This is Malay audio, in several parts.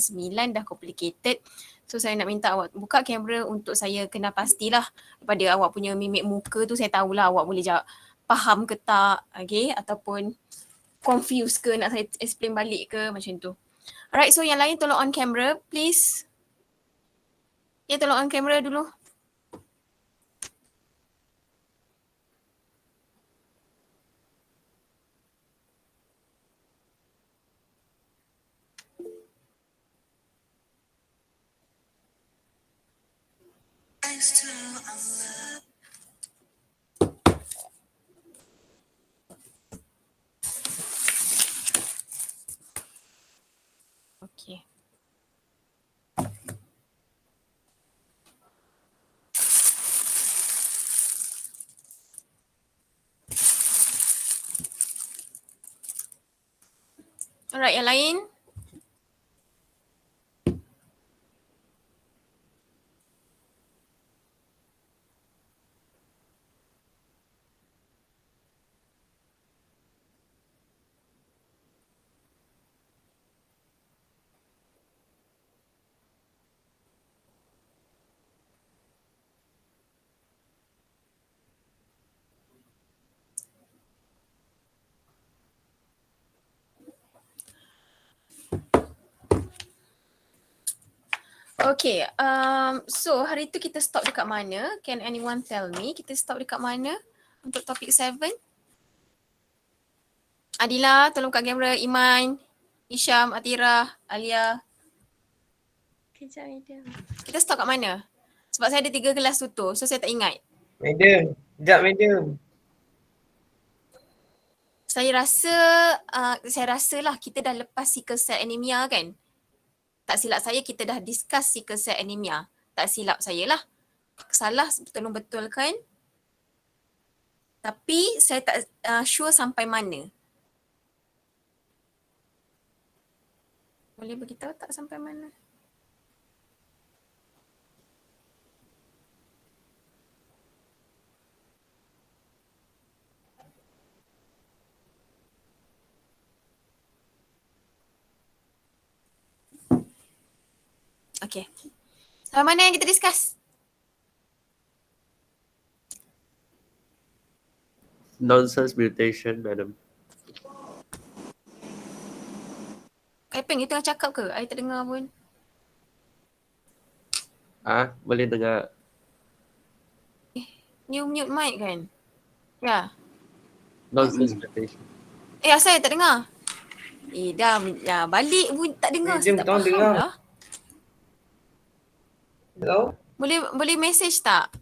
9 dah complicated. So saya nak minta awak buka kamera untuk saya kenal pastilah daripada awak punya mimik muka tu, saya tahulah awak boleh jawab faham ke tak, okay, ataupun confused ke, nak saya explain balik ke, macam tu. Alright, so yang lain tolong on camera please. Ya, tolong on camera dulu. Okay. Alright, yang lain. Okay, so hari tu kita stop dekat mana? Can anyone tell me kita stop dekat mana untuk topik 7? Adila, tolong buka kamera. Iman, Hisham, Atira, Alia. Kejap, Aida. Kita stop kat mana? Sebab saya ada 3 kelas tutur, so saya tak ingat. Madam, sekejap madam. Saya rasa lah kita dah lepas sickle cell anemia kan? Tak silap saya kita dah discuss sickle cell anemia. Tak silap saya lah. Salah tolong betulkan. Tapi saya tak sure sampai mana. Boleh beritahu tak sampai mana? Okay. Sampai mana yang kita discuss? Nonsense mutation, madam. Peng, you tengah cakap ke? I tak dengar pun. Boleh dengar. You mute mic kan? Ya. Nonsense mutation. Asal I tak dengar? Dah balik pun tak dengar. Saya tak faham dengar. lah. Hello? Boleh message tak?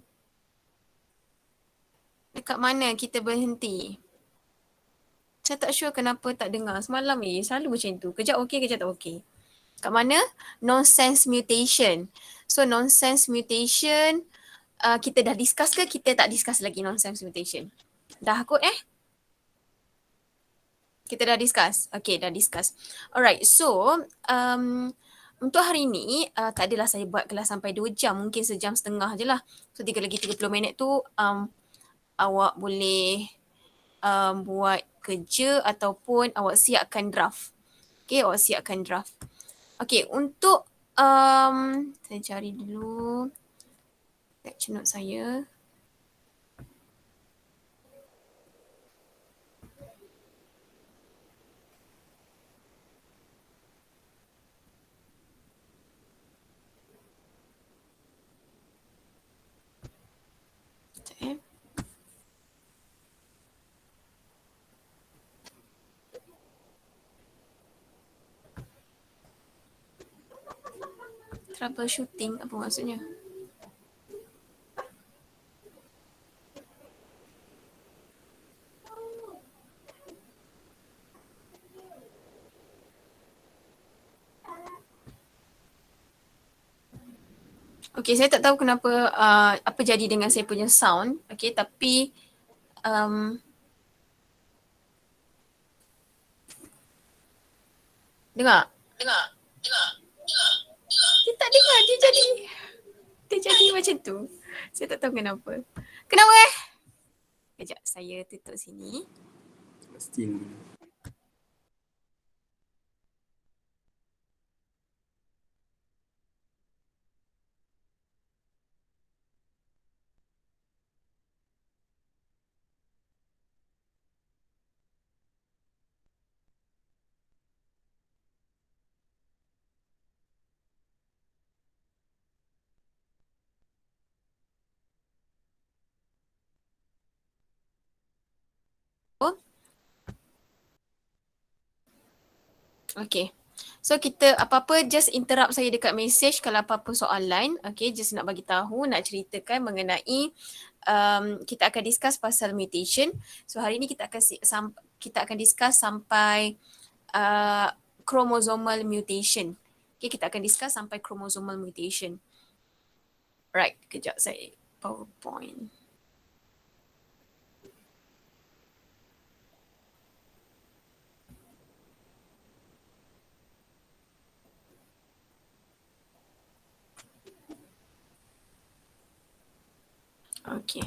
Dekat mana kita berhenti? Saya tak sure kenapa tak dengar. Semalam selalu macam tu. Kejap okey, kejap tak okey. Kat mana? Nonsense mutation. So nonsense mutation, kita dah discuss ke kita tak discuss lagi nonsense mutation? Dah kot Kita dah discuss? Okay, dah discuss. Alright, so untuk hari ni tak adalah saya buat kelas sampai 2 jam. Mungkin sejam setengah je lah. So 3 lagi 30 minit tu awak boleh buat kerja ataupun awak siapkan draft. Okay, awak siapkan draft. Okay, untuk saya cari dulu lecture note saya. Troubleshooting apa maksudnya? Okay, saya tak tahu kenapa apa jadi dengan saya punya sound. Okay, tapi dengar. Dia tak dengar, dia jadi macam tu. Saya tak tahu kenapa. Kenapa Kejap, saya tutup sini. Still. Okay. So kita apa-apa just interrupt saya dekat message kalau apa-apa soalan. Okay, just nak bagi tahu, nak ceritakan mengenai kita akan discuss pasal mutation. So hari ni kita akan discuss sampai chromosomal mutation. Okay, kita akan discuss sampai chromosomal mutation. Right, kejap saya PowerPoint. Okay.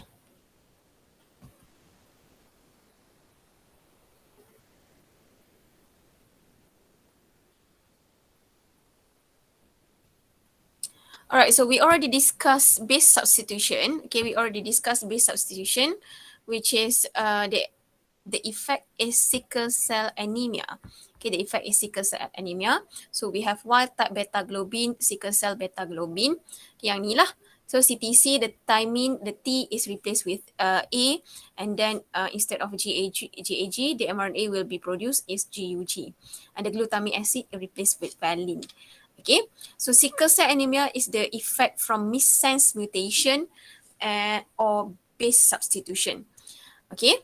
Alright, so we already discussed base substitution. Okay, we already discussed base substitution, which is the effect is sickle cell anemia. Okay, the effect is sickle cell anemia. So we have wild type beta globin, sickle cell beta globin. Yang ni lah. So CTC, the thymine, the T is replaced with A, and then instead of GAG, the mRNA will be produced is GUG, and the glutamic acid replaced with valine. Okay, so sickle cell anemia is the effect from missense mutation or base substitution. Okay,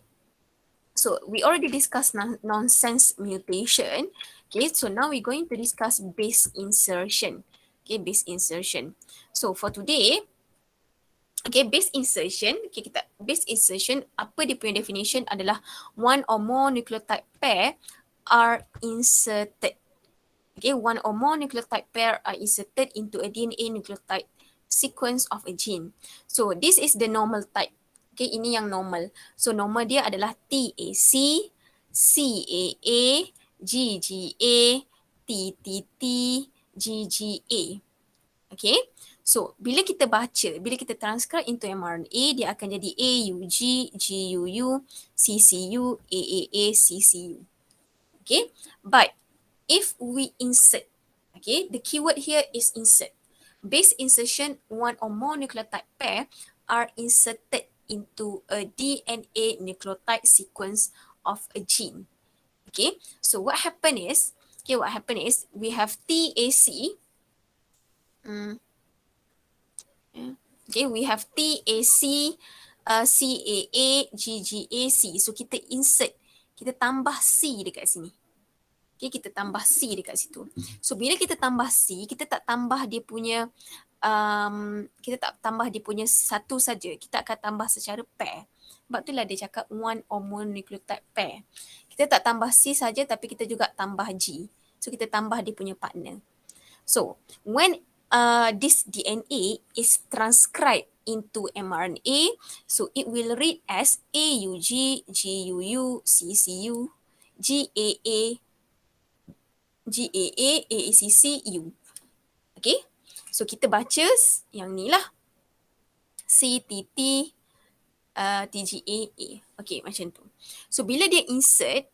so we already discussed nonsense mutation. Okay, so now we're going to discuss base insertion. Okay, base insertion. So for today, okay, base insertion, base insertion, apa dia punya definition adalah one or more nucleotide pair are inserted. Okay, one or more nucleotide pair are inserted into a DNA nucleotide sequence of a gene. So this is the normal type. Okay, ini yang normal. So normal dia adalah TAC, CAA, GGA, TTT, GGA. Okay, so bila kita baca, bila kita transcribe into mRNA, dia akan jadi AUG, GUU, CCU, AAA, CCU. Okay, but if we insert, okay, the keyword here is insert. Base insertion, one or more nucleotide pair are inserted into a DNA nucleotide sequence of a gene. Okay, so what happened is, we have TAC. Okay, we have TAC, CAA, GGAC. So kita insert, kita tambah C dekat sini. Okay, kita tambah C dekat situ. So bila kita tambah C, kita tak tambah dia punya satu saja. Kita akan tambah secara pair. Sebab itulah dia cakap one or more nucleotide pair. Kita tak tambah C saja tapi kita juga tambah G. So kita tambah dia punya partner. So when this DNA is transcribed into mRNA, so it will read as AUG, GUU, CCU, GAA, GAA, AACC, U. Okay, so kita baca yang ni lah. CTT, TGAA. Okay, macam tu. So bila dia insert,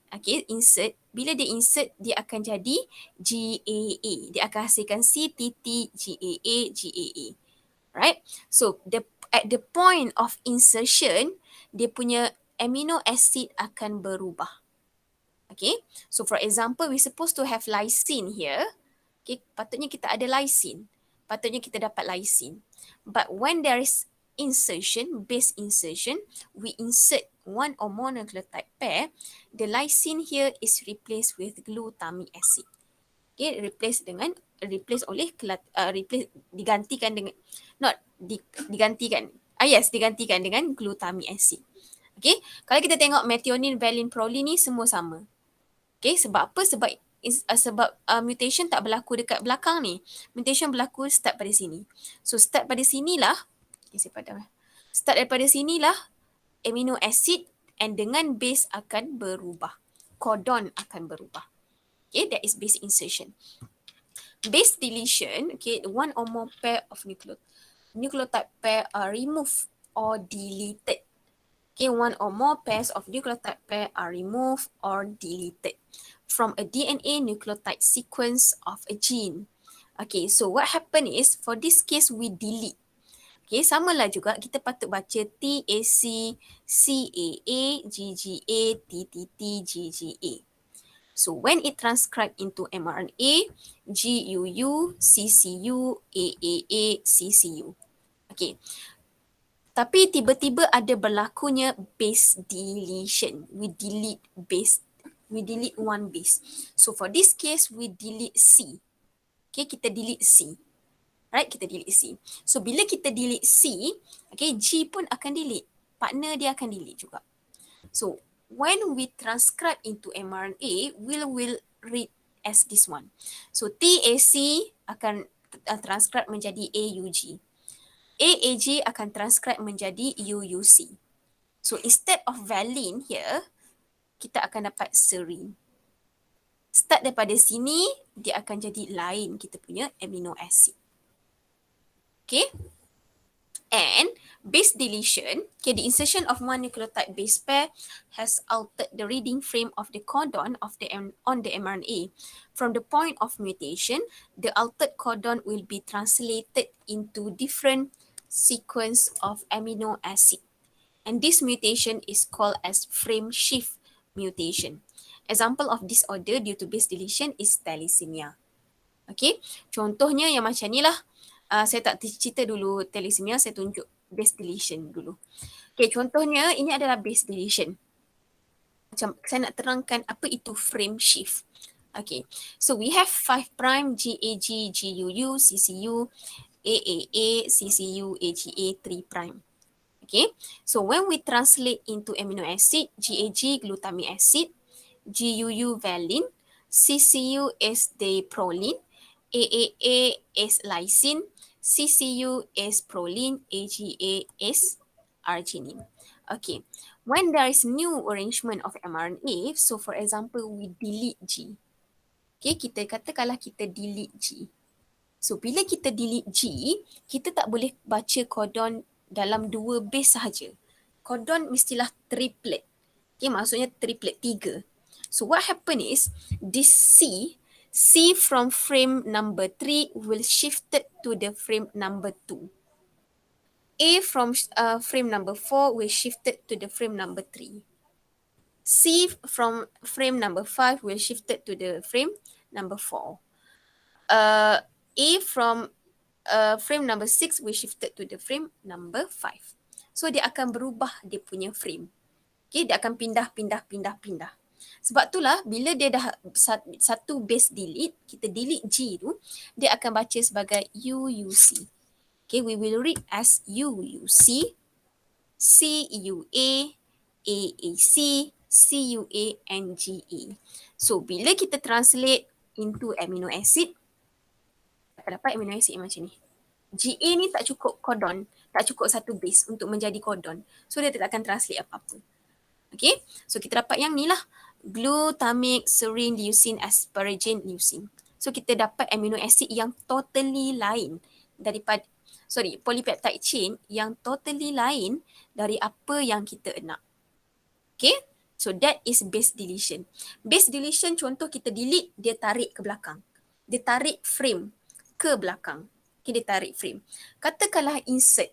bila dia insert, dia akan jadi GAA. Dia akan hasilkan CTT, GAA, GAA. Right? So at the point of insertion, dia punya amino acid akan berubah. Okay, so for example, we supposed to have lysine here. Okay, patutnya kita ada lysine. Patutnya kita dapat lysine. But when there is insertion, base insertion, we insert one or more nucleotide pair, the lysine here is replaced with glutamic acid. Okay, digantikan dengan glutamic acid. Okay, kalau kita tengok methionine, valine, proline ni semua sama. Okay, sebab apa? Sebab mutation tak berlaku dekat belakang ni. Mutation berlaku start pada sini. So start pada sinilah, start daripada sinilah amino acid and dengan base akan berubah. Codon akan berubah. Okay, that is base insertion. Base deletion, okay, one or more pair of nucleotide pair are removed or deleted. Okay, one or more pairs of nucleotide pair are removed or deleted from a DNA nucleotide sequence of a gene. Okay, so what happened is, for this case, we delete. Okay, samalah juga, kita patut baca TAC, CAA, GGA, TTT, GGA. So when it transcribed into mRNA, GUU, CCU, AAA, CCU. Okay. Tapi tiba-tiba ada berlakunya base deletion. We delete one base. So for this case, we delete C. Okay, kita delete C. Right, kita delete C. So bila kita delete C, okay, G pun akan delete. Partner dia akan delete juga. So when we transcribe into mRNA, will read as this one. So TAC akan transcribe menjadi AUG. AAG akan transcribe menjadi UUC. So instead of valine here, kita akan dapat serine. Start daripada sini, dia akan jadi lain kita punya amino acid. Okay. And base deletion, okay, the insertion of one nucleotide base pair has altered the reading frame of the codon of on the mRNA. From the point of mutation, the altered codon will be translated into different sequence of amino acid. And this mutation is called as frame shift mutation. Example of disorder due to base deletion is thalassemia. Okay, contohnya yang macam ni lah. Saya tak cerita dulu thalassemia, saya tunjuk base deletion dulu. Okay, contohnya ini adalah base deletion. Macam saya nak terangkan apa itu frame shift. Okay, so we have 5' GAG, GUU, CCU, AAA, CCU, AGA, 3'. Okay, so when we translate into amino acid, GAG glutamic acid, GUU valine, CCU is the proline, AAA is lysine, CCU is proline, AGA is arginine. Okay, when there is new arrangement of mRNA, so for example, we delete G. Okay, kita katakanlah kita delete G. So, bila kita delete G, kita tak boleh baca codon dalam 2 base sahaja. Codon mestilah triplet. Okay, maksudnya triplet 3. So, what happen is, this C from frame number 3 will shifted to the frame number 2. A from frame number 4 will shifted to the frame number 3. C from frame number 5 will shifted to the frame number 4. A from frame number 6 will shifted to the frame number 5. So dia akan berubah dia punya frame. Okay, dia akan pindah. Sebab itulah bila dia dah satu base delete, kita delete G tu, dia akan baca sebagai UUC. Okay, we will read as UUC, CUA, AAC, CUA and GA. So bila kita translate into amino acid, dapat amino acid macam ni. GA ni tak cukup codon, tak cukup satu base untuk menjadi codon. So dia tak akan translate apa-apa. Okay, so kita dapat yang ni lah. Glutamic, serine, leucine, asparagine, leucine. So kita dapat amino acid yang totally lain daripada, polypeptide chain yang totally lain dari apa yang kita nak. Okay, so that is base deletion. Base deletion contoh kita delete, dia tarik ke belakang. Dia tarik frame ke belakang. Okay, dia tarik frame. Katakanlah insert.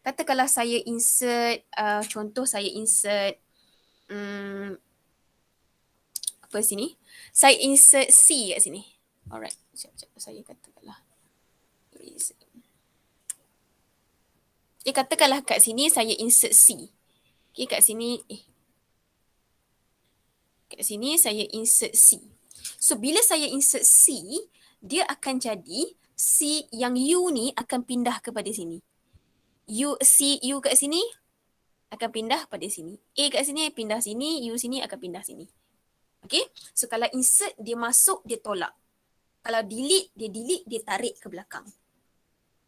Katakanlah saya insert, contoh saya insert, apa sini? Saya insert C kat sini. Alright, sekejap saya katakanlah. Okay, katakanlah kat sini saya insert C. Okay, kat sini, kat sini saya insert C. So, bila saya insert C, dia akan jadi C yang U ni akan pindah kepada sini. U kat sini akan pindah pada sini. A kat sini pindah sini, U sini akan pindah sini. Okay, so kalau insert dia masuk, dia tolak. Kalau delete, dia tarik ke belakang.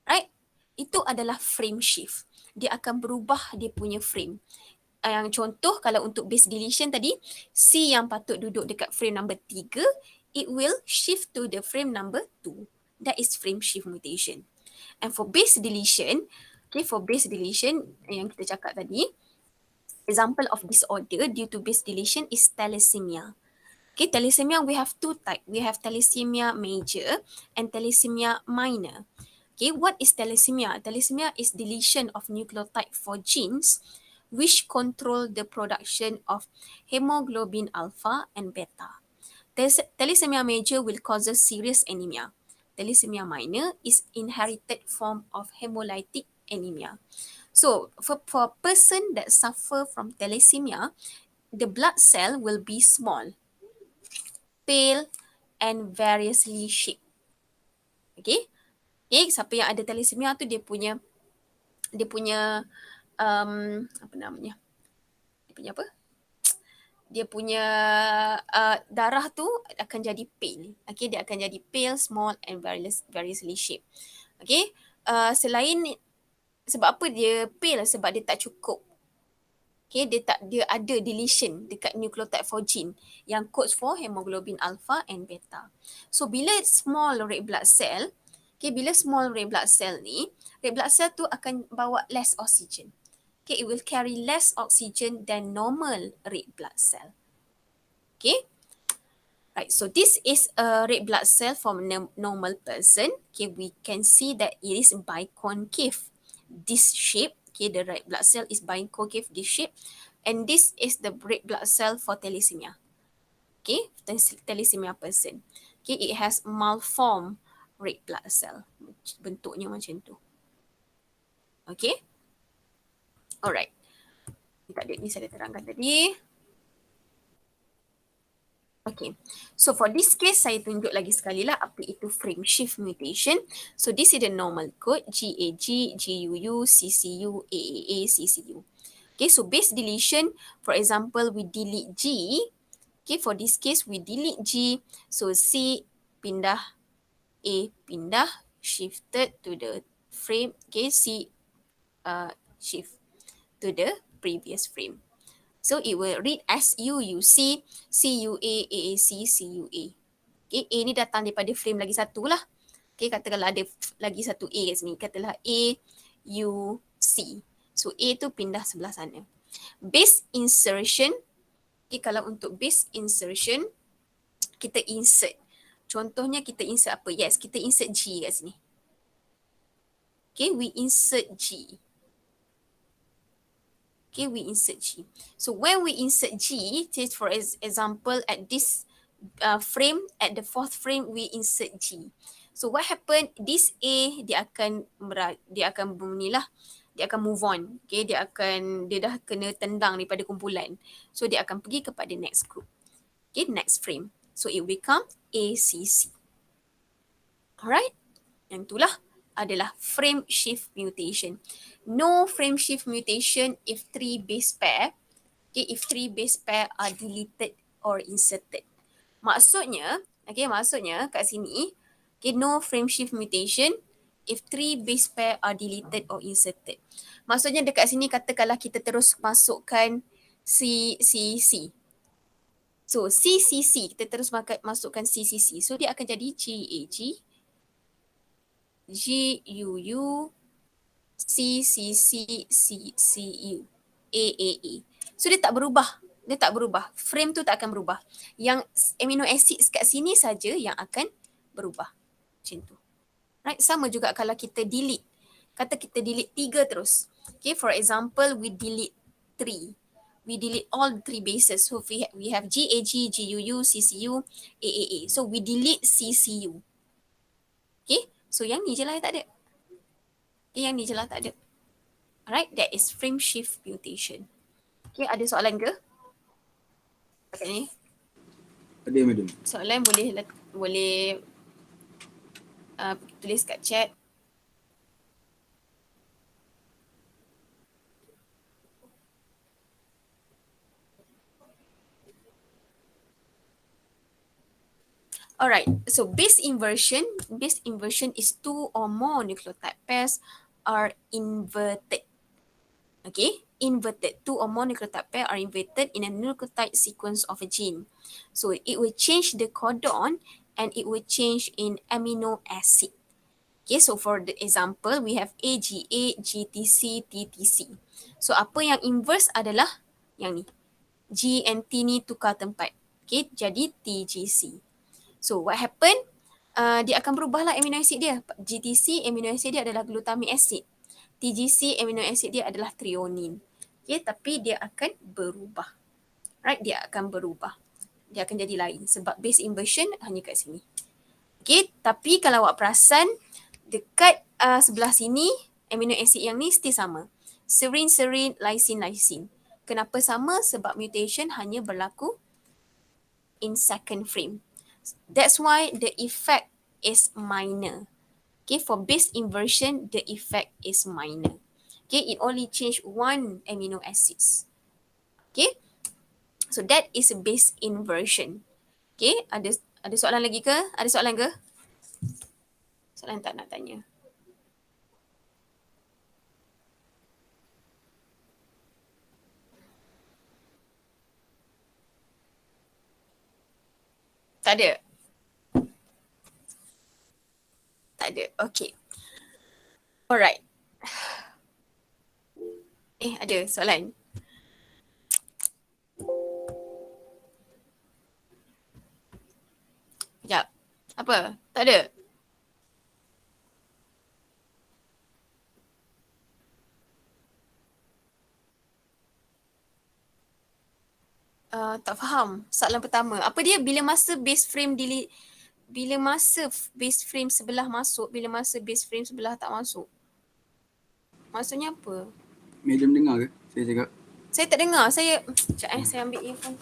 Right? Itu adalah frame shift. Dia akan berubah dia punya frame. Yang contoh kalau untuk base deletion tadi, C yang patut duduk dekat frame number 3, it will shift to the frame number 2. That is frame shift mutation. And for base deletion, okay, for base deletion yang kita cakap tadi, example of disorder due to base deletion is thalassemia. Okay, thalassemia we have two types. We have thalassemia major and thalassemia minor. Okay, what is thalassemia? Thalassemia is deletion of nucleotide for genes which control the production of hemoglobin alpha and beta. Thalassemia major will cause serious anemia. Thalassemia minor is inherited form of hemolytic anemia. So for a person that suffer from thalassemia, the blood cell will be small, pale and variously shaped. Okay? Okay, siapa yang ada thalassemia tu dia punya apa namanya? Dia punya apa? Dia punya darah tu akan jadi pale. Okay, dia akan jadi pale, small and variously shaped. Okay, selain sebab apa dia pale? Sebab dia tak cukup. Okay, dia ada deletion dekat nucleotide for gene yang codes for hemoglobin alpha and beta. So bila small red blood cell, bila small red blood cell ni, red blood cell tu akan bawa less oxygen. Okay, it will carry less oxygen than normal red blood cell. Okay, right. So this is a red blood cell from a normal person. Okay, we can see that it is biconcave, this shape. Okay, the red blood cell is biconcave, this shape, and this is the red blood cell for thalassemia. Okay, thalassemia person. Okay, it has malformed red blood cell. Bentuknya macam tu. Okay, alright. Ni saya dah terangkan tadi. Okay, so for this case, saya tunjuk lagi sekali lah apa itu frame shift mutation. So this is the normal code, GAG, GUU, CCU, AAA, CCU. Okay, so base deletion, for example, we delete G. Okay, for this case, we delete G. So C pindah, A pindah, shifted to the frame. Okay, C shift to the previous frame. So it will read as UUC, CUA, AAC, CUA. Okay, A ni datang daripada frame lagi satu lah. Okay, katakanlah ada lagi satu A kat sini. Katakanlah A, U, C. So A tu pindah sebelah sana. Base insertion. Okay, kalau untuk base insertion, kita insert. Contohnya kita insert apa? Yes, kita insert G kat sini. Okay, we insert G. Okay, we insert G. So when we insert G, take for example at this frame, at the fourth frame, we insert G. So what happened? This A dia akan bunyilah, dia akan move on. Okay, dia dah kena tendang daripada kumpulan. So dia akan pergi kepada next group. Okay, next frame. So it will become ACC. Alright, yang itulah adalah frame shift mutation. No frame shift mutation if 3 base pair. Okay, if 3 base pair are deleted or inserted. Maksudnya kat sini, okay, no frame shift mutation if 3 base pair are deleted or inserted. Maksudnya dekat sini katakanlah kita terus masukkan CCC. So CCC, kita terus masukkan CCC. So dia akan jadi GAG, GUU, CCC, CCU, AAA. So dia tak berubah. Frame tu tak akan berubah. Yang amino acids kat sini saja yang akan berubah. Macam tu. Right? Sama juga kalau kita delete. Kata kita delete 3 terus. Okay, for example, we delete 3. We delete all 3 bases. So we have GAG, GUU, CCU, AAA. So we delete CCU. Okay, so yang ni je lah tak ada. Okay, yang ni je lah tak ada. Alright, that is frame shift mutation. Okay, ada soalan ke? Dekat ni? Ada, madam. Soalan boleh tulis kat chat. Alright, so base inversion is 2 or more nucleotide pairs are inverted. Okay, inverted. 2 or more nucleotide pair are inverted in a nucleotide sequence of a gene. So it will change the codon and it will change in amino acid. Okay, so for the example, we have AGA, GTC, TTC. So apa yang inverse adalah yang ni. G and T ni tukar tempat. Okay, jadi TGC. So what happened? Dia akan berubahlah amino acid dia. GTC amino acid dia adalah glutamic acid. TGC amino acid dia adalah threonine. Okay, tapi dia akan berubah. Right, dia akan berubah. dia akan jadi lain sebab base inversion hanya kat sini. Okay, tapi kalau awak perasan dekat sebelah sini amino acid yang ni still sama. Serine, serine, lysine, lysine. Kenapa sama? Sebab mutation hanya berlaku in second frame. That's why the effect is minor. Okay, for base inversion, the effect is minor. Okay, it only change one amino acids. Okay, so that is a base inversion. Okay, ada soalan lagi ke? Ada soalan ke? Soalan tak nak tanya. Tak ada? Tak ada. Okay. Alright. Ada soalan. Sekejap. Apa? Tak ada? Tak faham. Soalan pertama. Apa dia bila masa base frame bila masa base frame sebelah masuk, bila masa base frame sebelah tak masuk? Maksudnya apa? Madam dengar ke saya cakap? Saya tak dengar. Sekejap saya ambil earphone.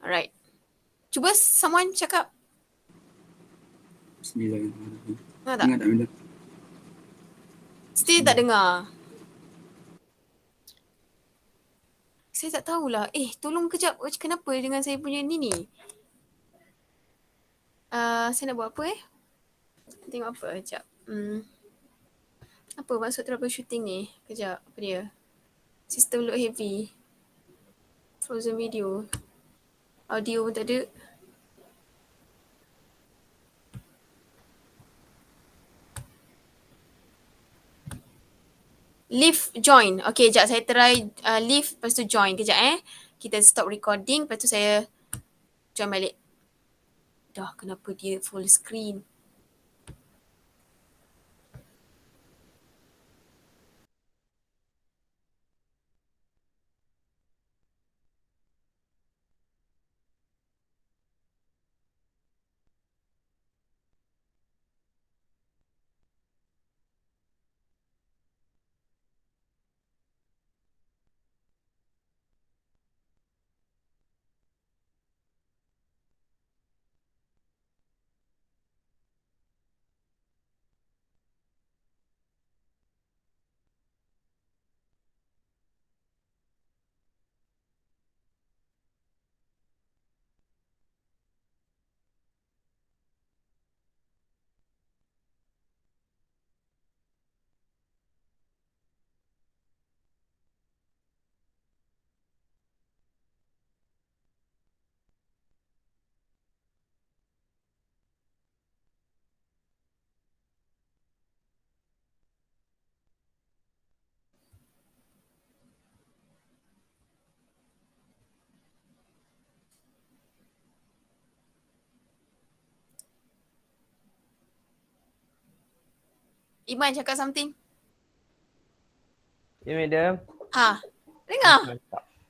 Alright. Cuba someone cakap. Bismillahirrahmanirrahim. Dengar tak? Dengar tak Madam? Still tak dengar. Saya tak tahulah. Tolong kejap. Kenapa dengan saya punya ni? Saya nak buat apa Tengok apa kejap. Apa maksud troubleshooting ni? Kejap. Apa dia? System load heavy. Frozen video. Audio pun tak ada. Leave join. Okay, sekejap saya try leave lepas tu join. Kejap Kita stop recording lepas tu saya join balik. Dah kenapa dia full screen? Iman cakap something. Ya, madam. Dengar?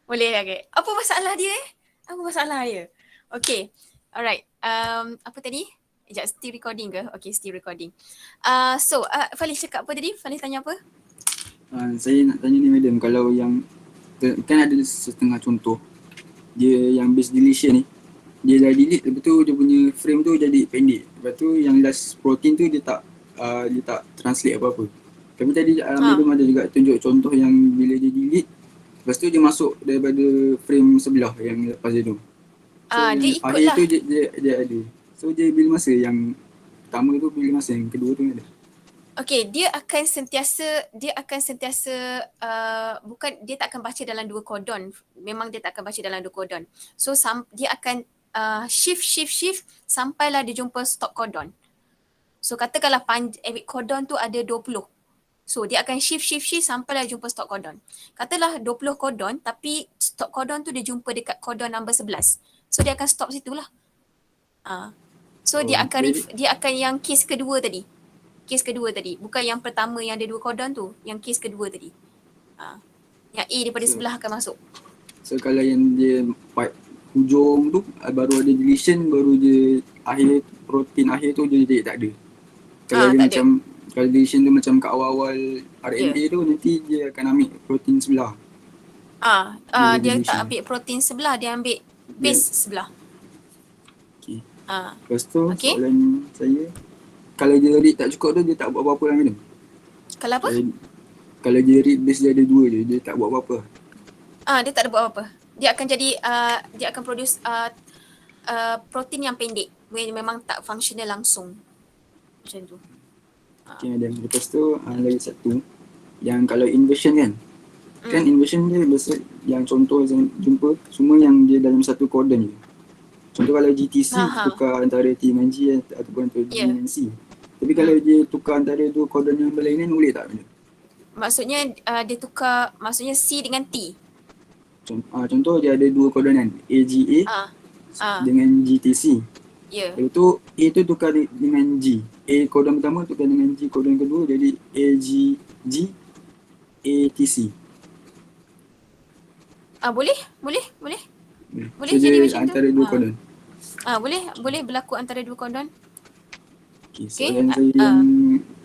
Boleh lagi. Apa masalah dia Apa masalah dia? Okay. Alright. Apa tadi? Sekejap, still recording ke? Okay, still recording. Faliz cakap apa tadi? Faliz tanya apa? Saya nak tanya ni Madam, kalau yang kan ada setengah contoh dia yang base deletion ni, dia dah delete lepas tu dia punya frame tu jadi pendek, lepas tu yang last protein tu dia tak translate apa-apa. Kami tadi Midum ada juga tunjuk contoh yang bila dia delete, lepas tu dia masuk daripada frame sebelah yang lepas dia tu. So dia yang ikut akhir lah. tu dia ada. So dia bila masa yang pertama tu, bila masa yang kedua tu ada. Okay, dia akan sentiasa bukan, dia tak akan baca dalam dua codon. Memang dia tak akan baca dalam dua codon. So dia akan shift sampailah dia jumpa stop codon. So katakanlah codon tu ada 20. So dia akan shift sampailah jumpa stop codon. Katalah 20 codon tapi stop codon tu dia jumpa dekat codon number 11. So dia akan stop situlah. So dia akan yang case kedua tadi. Kes kedua tadi, bukan yang pertama yang ada 2 codon tu, yang kes kedua tadi. Yang A daripada sebelah akan masuk. So kalau yang dia part hujung tu baru ada deletion, baru dia akhir protein akhir tu dia tak ada. Kalau dia tak macam kalau deletion tu macam kat awal-awal RNA tu, nanti dia akan ambil protein sebelah. Dia tak ambil protein sebelah, dia ambil base sebelah. Okay. Lepas tu soalan saya, kalau dia read tak cukup tu, dia tak buat apa-apa lah Madam? Kalau apa? Kalau dia read base dia ada 2 je, dia tak buat apa-apa? Dia tak ada buat apa-apa. Dia akan jadi, dia akan produce protein yang pendek. Memang tak functional langsung. Macam tu. Okay Madam. Lepas tu lagi satu, yang kalau inversion kan, kan inversion dia biasa yang contoh yang jumpa semua yang dia dalam satu codon je. Contoh kalau GTC tukar antara T dengan G ataupun antara G dengan C. Tapi kalau dia tukar antara 2 codon yang berlainan, boleh tak Madam? Maksudnya dia tukar, maksudnya C dengan T. Contoh dia ada 2 kodonan, AGA dengan GTC. Lepas tu A tu tukar dengan G. A kodon pertama tukar dengan G kodon kedua, jadi AGG ATC. Boleh So jadi dia macam antara tu. 2 kodon. Boleh berlaku antara 2 codon. Okay, soalan saya yang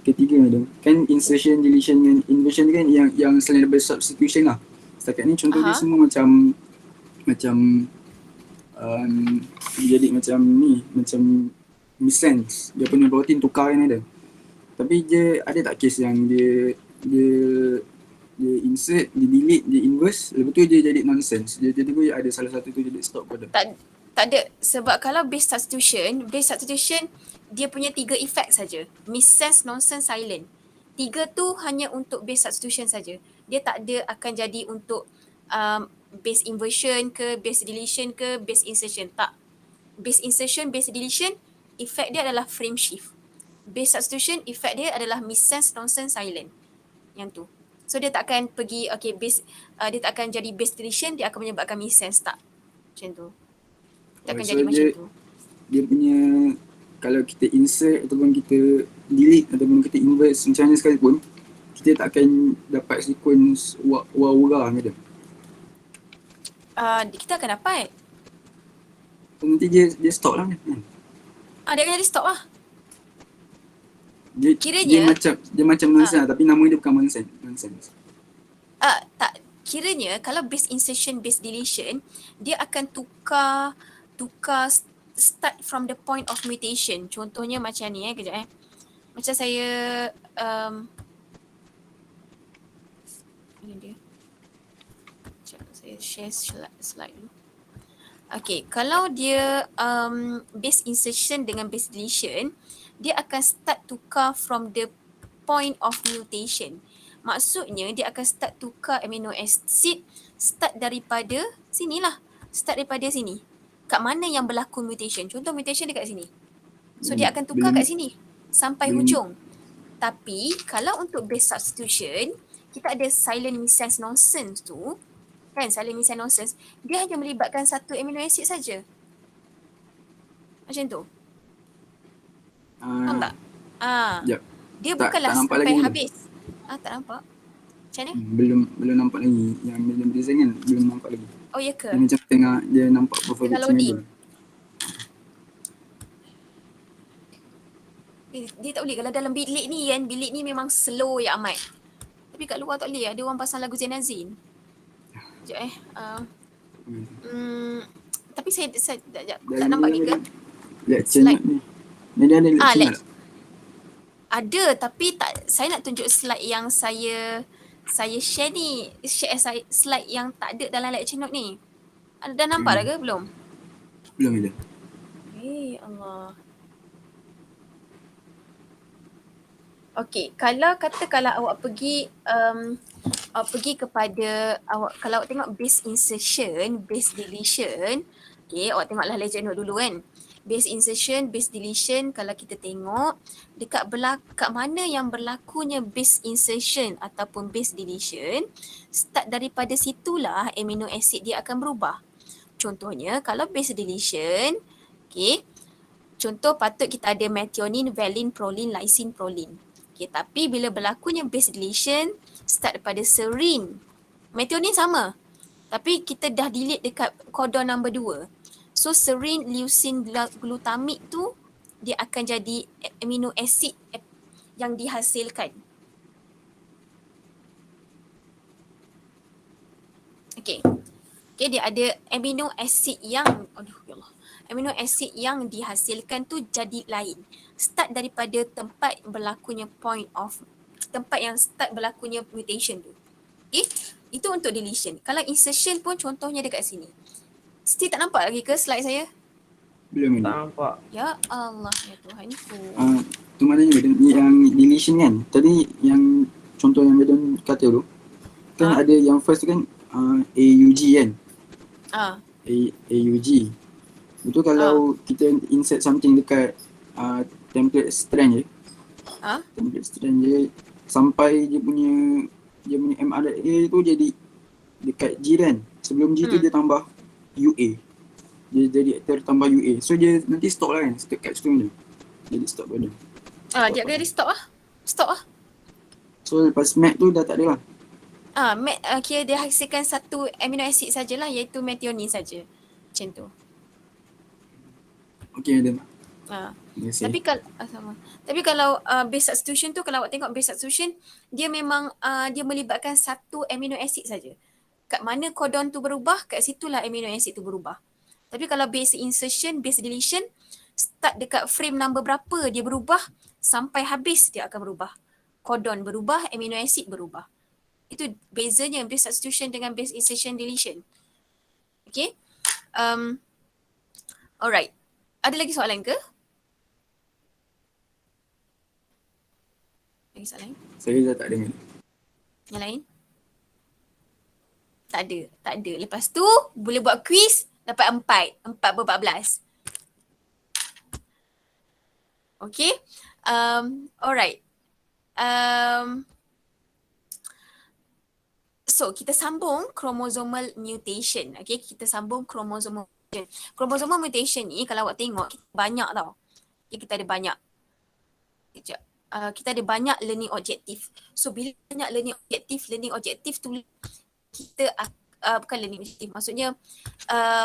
ketiga Madam, kan insertion, deletion dan inversion kan yang selain daripada substitution lah. Setakat ni contoh dia semua macam jadi macam missense. Dia punya protein tukar kan ada. Tapi dia ada tak case yang dia insert, dia delete, dia inverse, lepas tu dia jadi nonsense. Dia tiba-tiba ada salah satu tu jadi stop codon. Tak ada, sebab kalau base substitution dia punya 3 effect saja. Missense, nonsense, silent. 3 tu hanya untuk base substitution saja. Dia tak ada akan jadi untuk base inversion ke, base deletion ke, base insertion. Tak. Base insertion, base deletion, effect dia adalah frame shift. Base substitution, effect dia adalah missense, nonsense, silent. Yang tu. So dia tak akan pergi, dia tak akan jadi base deletion, dia akan menyebabkan missense. Tak. Macam tu. Dia akan jadi macam tu. Dia punya, kalau kita insert ataupun kita delete ataupun kita inverse macam mana sekalipun, kita tak akan dapat sequence wara Madam. Kita akan dapat. Nanti dia stop lah kan? Dia akan jadi stop lah. Dia macam nonsense tapi nama dia bukan nonsense. Tak. Kiranya kalau base insertion, base deletion, dia akan tukar start from the point of mutation. Contohnya macam ni kejap Macam saya ini dia. Sekejap, saya share slide dulu. Okay, kalau dia base insertion dengan base deletion, dia akan start tukar from the point of mutation. Maksudnya dia akan start tukar amino acid, start daripada sinilah. Start daripada sini. Kat mana yang berlaku mutation? Contoh mutation dekat sini. So dia akan tukar kat sini sampai hujung. Tapi kalau untuk base substitution, kita ada silent missense nonsense tu. Kan, silent missense nonsense, dia hanya melibatkan satu amino acid saja. Macam tu. Faham tak? Dia bukanlah sampai habis. Tak nampak. Macam ni? Belum nampak lagi. Yang Madam design kan belum nampak lagi. Oh ya ke? Dia macam tengah dia nampak profile tengah loading. Dia tak boleh. Kalau dalam bilik ni kan, bilik ni memang slow ya amat. Tapi kat luar tak boleh. Ada orang pasang lagu Zain Azin. Sekejap tapi saya tak nampak ni ke? Lecture ni. Dia ada lecture tak? Ada tapi tak, saya nak tunjuk slide yang saya share ni, share saya slide yang tak ada dalam lecture note ni. Dah nampak dah ke belum? Belum ada. Allah. Okey, kalau katakanlah awak pergi kepada awak, kalau awak tengok base insertion, base deletion, okey, awak tengoklah lecture note dulu kan. Base insertion, base deletion, kalau kita tengok dekat kat mana yang berlakunya base insertion ataupun base deletion, start daripada situlah amino acid dia akan berubah. Contohnya kalau base deletion, okey, contoh patut kita ada methionine, valine, proline, lysine, proline. Okay, tapi bila berlakunya base deletion, start daripada serine. Methionine sama. Tapi kita dah delete dekat codon number 2. So serine, leucine, glutamate tu dia akan jadi amino acid yang dihasilkan. Okay. Okay, dia ada amino acid yang, amino acid yang dihasilkan tu jadi lain. Start daripada tempat berlakunya tempat yang start berlakunya mutation tu. Okay, itu untuk deletion. Kalau insertion pun contohnya dekat sini. Still tak nampak lagi ke slide saya? Belum Tak ada. nampak. Ya Allah, ya Tuhanku. Tu maknanya yang deletion kan. Tadi yang contoh yang Madam kata tu kan ada yang first tu kan AUG kan. AUG. Itu kalau kita insert something dekat template strand je. Template strand je sampai dia punya mRNA tu jadi dekat G kan. Sebelum G tu dia tambah UA. Dia jadi tertambah UA. So dia nanti stop lah kan. Dekat situ je. Jadi stop pada. Dia jadi stop lah. Stop lah. So lepas MAC tu dah tak ada lah. Kira dia hasilkan satu amino acid sajalah, iaitu methionine saja. Macam tu. Okay ada. Tapi kalau base substitution tu, kalau awak tengok base substitution, dia memang dia melibatkan satu amino acid saja. Kat mana codon tu berubah, kat situlah amino acid tu berubah. Tapi kalau base insertion, base deletion, start dekat frame number berapa dia berubah, sampai habis dia akan berubah. Codon berubah, amino acid berubah. Itu bezanya base substitution dengan base insertion deletion. Okay. Alright. Ada lagi soalan ke? Lagi soalan? Saya dah tak dengar. Yang lain? Tak ada. Lepas tu boleh buat quiz, dapat 4 ber 14. Okay. Alright. So kita sambung chromosomal mutation. Okay, kita sambung chromosomal mutation. Chromosomal mutation ni kalau awak tengok banyak tau. Okay, kita ada banyak. Sekejap. Kita ada banyak learning objective. So bila banyak learning objective tu kita bukan learning objective, maksudnya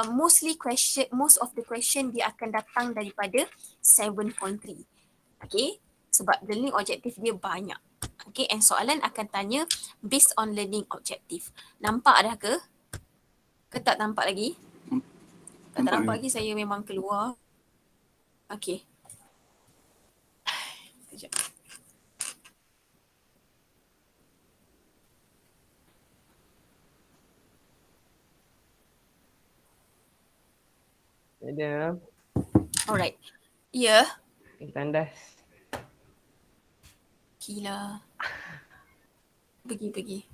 most of the question dia akan datang daripada 7.3. Okay, sebab learning objective dia banyak. Okay, and soalan akan tanya based on learning objective. Nampak dah ke? Ke tak nampak lagi? Tak nampak lagi, saya memang keluar. Okay. Sekejap. Ada. Alright. Ya. Tandas. Gila. Pergi.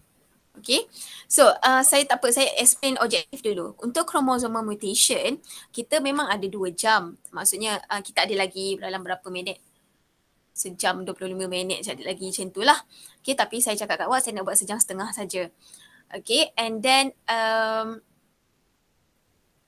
Okay. So, saya tak apa, saya explain objektif dulu. Untuk chromosomal mutation, kita memang ada 2 jam. Maksudnya, kita ada lagi dalam berapa minit? Sejam 25 minit ada lagi macam tu lah. Okay, tapi saya cakap kat awak, saya nak buat sejam setengah saja. Okay, and then,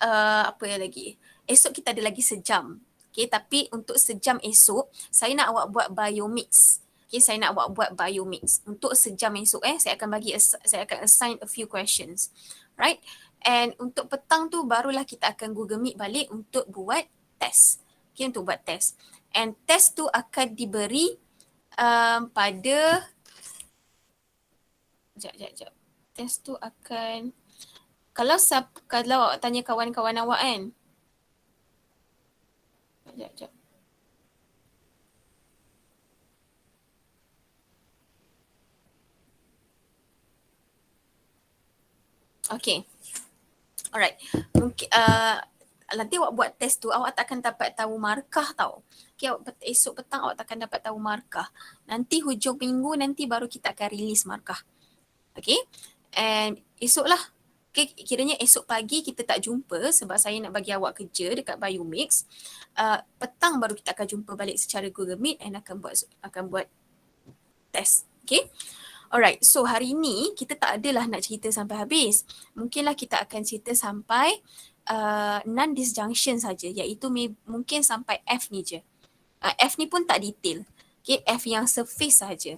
apa yang lagi? Esok kita ada lagi sejam. Okay, tapi untuk sejam esok, saya nak awak buat biomix. Okay, saya nak awak buat biomix. Untuk sejam esok saya akan assign a few questions. Right? And untuk petang tu barulah kita akan Google Meet balik untuk buat test. Okay, untuk buat test. And test tu akan diberi pada Sekejap. Test tu akan, kalau awak tanya kawan-kawan awak kan. Sekejap. Okay. Alright. Mungkin nanti awak buat test tu awak takkan dapat tahu markah tau. Okay, esok petang awak takkan dapat tahu markah. Nanti hujung minggu nanti baru kita akan release markah. Okay. And esok lah. Okay, kiranya esok pagi kita tak jumpa sebab saya nak bagi awak kerja dekat Biomix. Petang baru kita akan jumpa balik secara Google Meet and akan buat test. Okay. Alright, so hari ni kita tak adalah nak cerita sampai habis. Mungkinlah kita akan cerita sampai non-disjunction saja, iaitu mungkin sampai F ni je. F ni pun tak detail. Okay, F yang surface saja.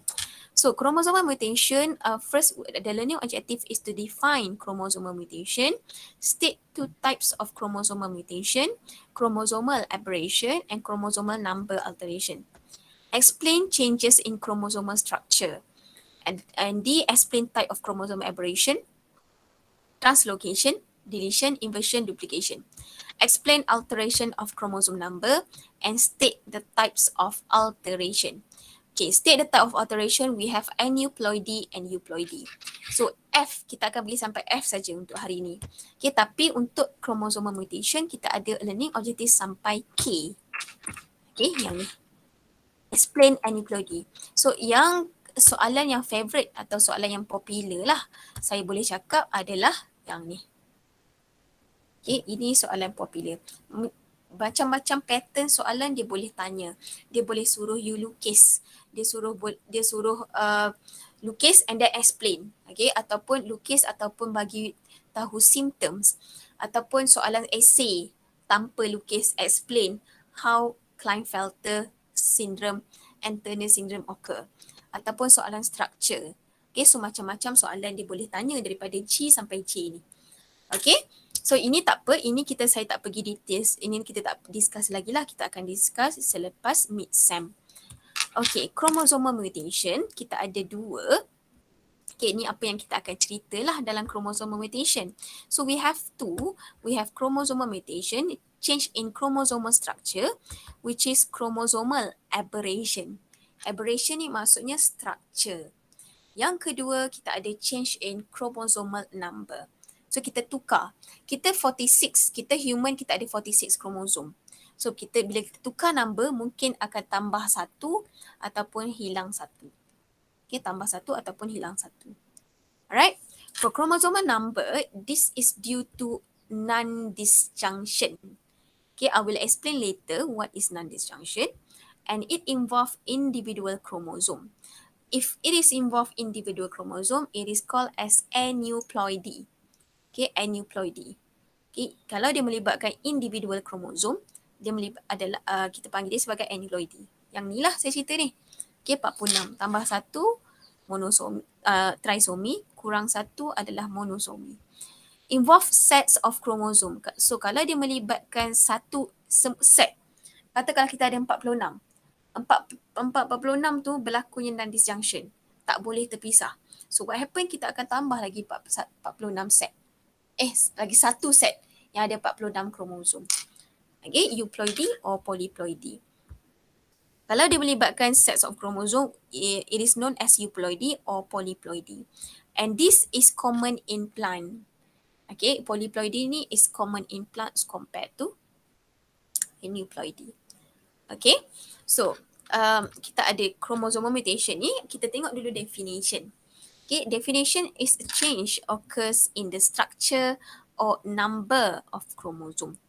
So chromosomal mutation, first the learning objective is to define chromosomal mutation, state two types of chromosomal mutation, chromosomal aberration and chromosomal number alteration. Explain changes in chromosomal structure. And D, explain type of chromosomal aberration, translocation, deletion, inversion, duplication. Explain alteration of chromosome number and state the types of alteration. Okay, state the type of alteration, we have aneuploidy and euploidy. So F, kita akan bagi sampai F saja untuk hari ini. Okay, tapi untuk chromosomal mutation, kita ada learning objective sampai K. Okay, yang ni. Explain aneuploidy. So yang soalan yang favorite atau soalan yang popular lah saya boleh cakap adalah yang ni. Okay, ini soalan popular. Macam-macam pattern soalan dia boleh tanya. Dia boleh suruh you lukis. Dia suruh lukis and then explain. Okay, ataupun lukis ataupun bagi tahu symptoms. Ataupun soalan essay tanpa lukis, explain how Klinefelter syndrome and Turner syndrome occur. Ataupun soalan structure. Okay, so macam-macam soalan dia boleh tanya daripada G sampai J ni. Okay, so ini tak apa, saya tak pergi details, ini kita tak discuss lagi lah, kita akan discuss selepas mid-sem. Okay, chromosomal mutation, kita ada dua. Okay, ni apa yang kita akan cerita lah dalam chromosomal mutation. So we have two, we have chromosomal mutation, change in chromosomal structure, which is chromosomal aberration. Aberration ni maksudnya structure. Yang kedua, kita ada change in chromosomal number. So kita tukar. Kita 46, kita human kita ada 46 kromosom. So bila kita tukar number mungkin akan tambah satu ataupun hilang satu. Okay, tambah satu ataupun hilang satu. Alright. For chromosomal number, this is due to non-disjunction. Okay, I will explain later what is non-disjunction. And it involves individual chromosome. If it is involved individual chromosome, it is called as aneuploidy. Okay, aneuploidy. Okay, kalau dia melibatkan individual chromosome, dia adalah kita panggil dia sebagai aneuploidy. Yang ni lah saya cerita ni. Okay, 46 tambah 1 monosomi, trisomi, kurang 1 adalah monosomi. Involve sets of chromosome. So kalau dia melibatkan satu set, katakanlah kita ada 46. 46 tu berlakunya non-disjunction. Tak boleh terpisah. So what happen, kita akan tambah lagi 46 set. Lagi satu set yang ada 46 kromosom. Okay, euploidy or polyploidy. Kalau dia melibatkan sets of chromosome, it is known as euploidy or polyploidy. And this is common in plant. Okay, polyploidy ni is common in plants compared to aneuploidy. Okay, so kita ada chromosomal mutation ni, kita tengok dulu definition. Okay, definition is a change occurs in the structure or number of chromosome.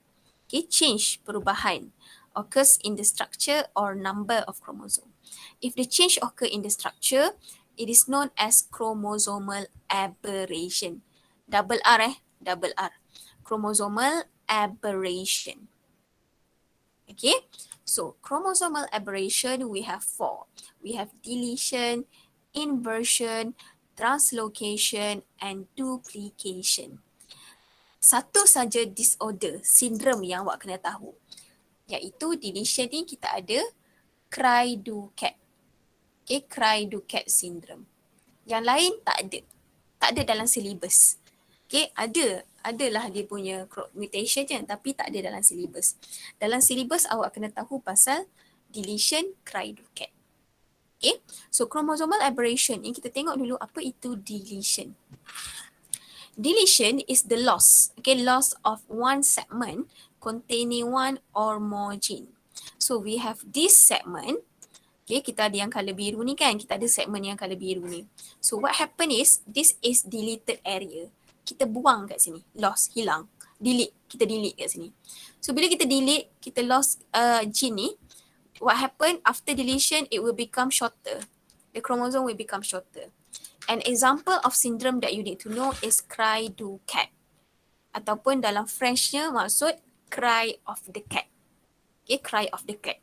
Okay, change, perubahan, occurs in the structure or number of chromosome. If the change occur in the structure, it is known as chromosomal aberration. Double R. Chromosomal aberration. Okay, so chromosomal aberration we have 4. We have deletion, inversion, translocation and duplication. Satu saja disorder, sindrom yang awak kena tahu. Iaitu deletion ni kita ada Cry-Ducat. Okay, Cry-Ducat syndrome. Yang lain tak ada. Tak ada dalam syllabus. Okay, adalah dia punya mutation je tapi tak ada dalam syllabus. Dalam syllabus awak kena tahu pasal deletion, Cry-Ducat. Okay, so chromosomal aberration ni kita tengok dulu apa itu deletion. Deletion is the loss, okay, loss of one segment containing one or more gene. So we have this segment, okay, kita ada yang colour biru ni kan, kita ada segmen yang colour biru ni. So what happen is, this is deleted area. Kita buang kat sini, loss, hilang, delete, kita delete kat sini. So bila kita delete, kita lost gene ni, what happen after deletion, it will become shorter. The chromosome will become shorter. An example of syndrome that you need to know is cry-do-cat. Ataupun dalam Frenchnya maksud cry of the cat. Okay, cry of the cat.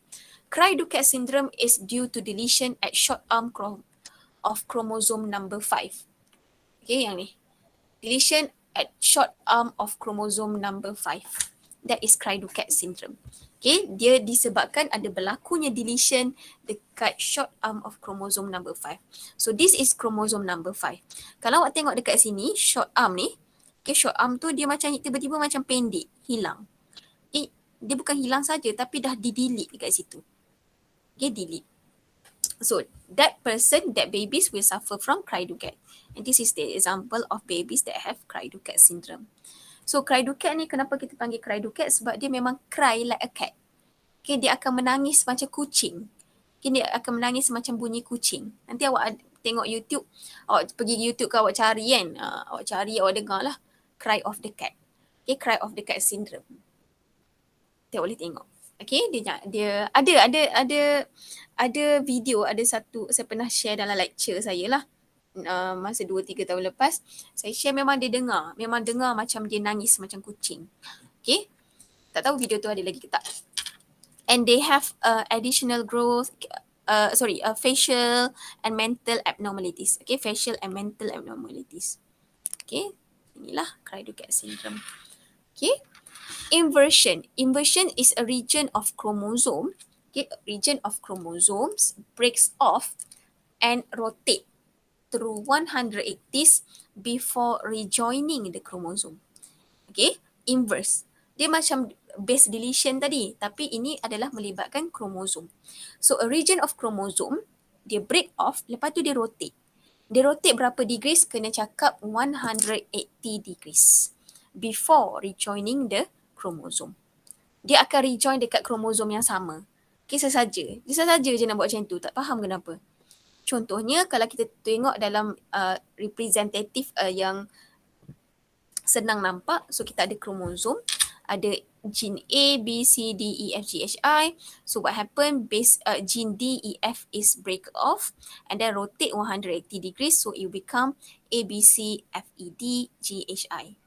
Cry-do-cat syndrome is due to deletion at short arm of chromosome number 5. Okay, yang ni. Deletion at short arm of chromosome number 5. That is cry-do-cat syndrome. Okay, dia disebabkan ada berlakunya deletion dekat short arm of chromosome number 5. So this is chromosome number 5. Kalau awak tengok dekat sini, short arm ni, okay, short arm tu dia macam tiba-tiba macam pendek, hilang. Dia bukan hilang saja tapi dah di-delete dekat situ. Okay, delete. So that person, that babies will suffer from cry-do-cat. And this is the example of babies that have cry-do-cat syndrome. So cry-do-cat ni kenapa kita panggil cry-do-cat? Sebab dia memang cry like a cat. Okay, dia akan menangis macam kucing. Okay, dia akan menangis macam bunyi kucing. Nanti awak tengok YouTube, awak pergi YouTube ke awak cari kan. Awak cari, awak dengar lah. Cry of the cat. Okay, cry of the cat syndrome. Kita boleh tengok. Okay, dia ada video, ada satu, saya pernah share dalam lecture saya lah. Masa 2-3 tahun lepas, saya share memang dia dengar. Memang dengar macam dia nangis macam kucing. Okay. Tak tahu video tu ada lagi ke tak. And they have additional growth, facial and mental abnormalities. Okay, facial and mental abnormalities. Okay, inilah cry-do-cat syndrome. Okay. Inversion. Inversion is a region of chromosome. Okay, region of chromosomes breaks off and rotate through 180s before rejoining the chromosome. Okay, inverse. Dia macam base deletion tadi, tapi ini adalah melibatkan kromosom. So a region of chromosome, dia break off, lepas tu dia rotate. Dia rotate berapa degrees? Kena cakap 180 degrees before rejoining the chromosome. Dia akan rejoin dekat kromosom yang sama. Okay, sesaja. Dia sesaja je nak buat macam tu, tak faham kenapa. Contohnya kalau kita tengok dalam representative yang senang nampak, so kita ada kromosom, ada gene A, B, C, D, E, F, G, H, I. So what happen? Gene D, E, F is break off and then rotate 180 degrees, so it will become A, B, C, F, E, D, G, H, I.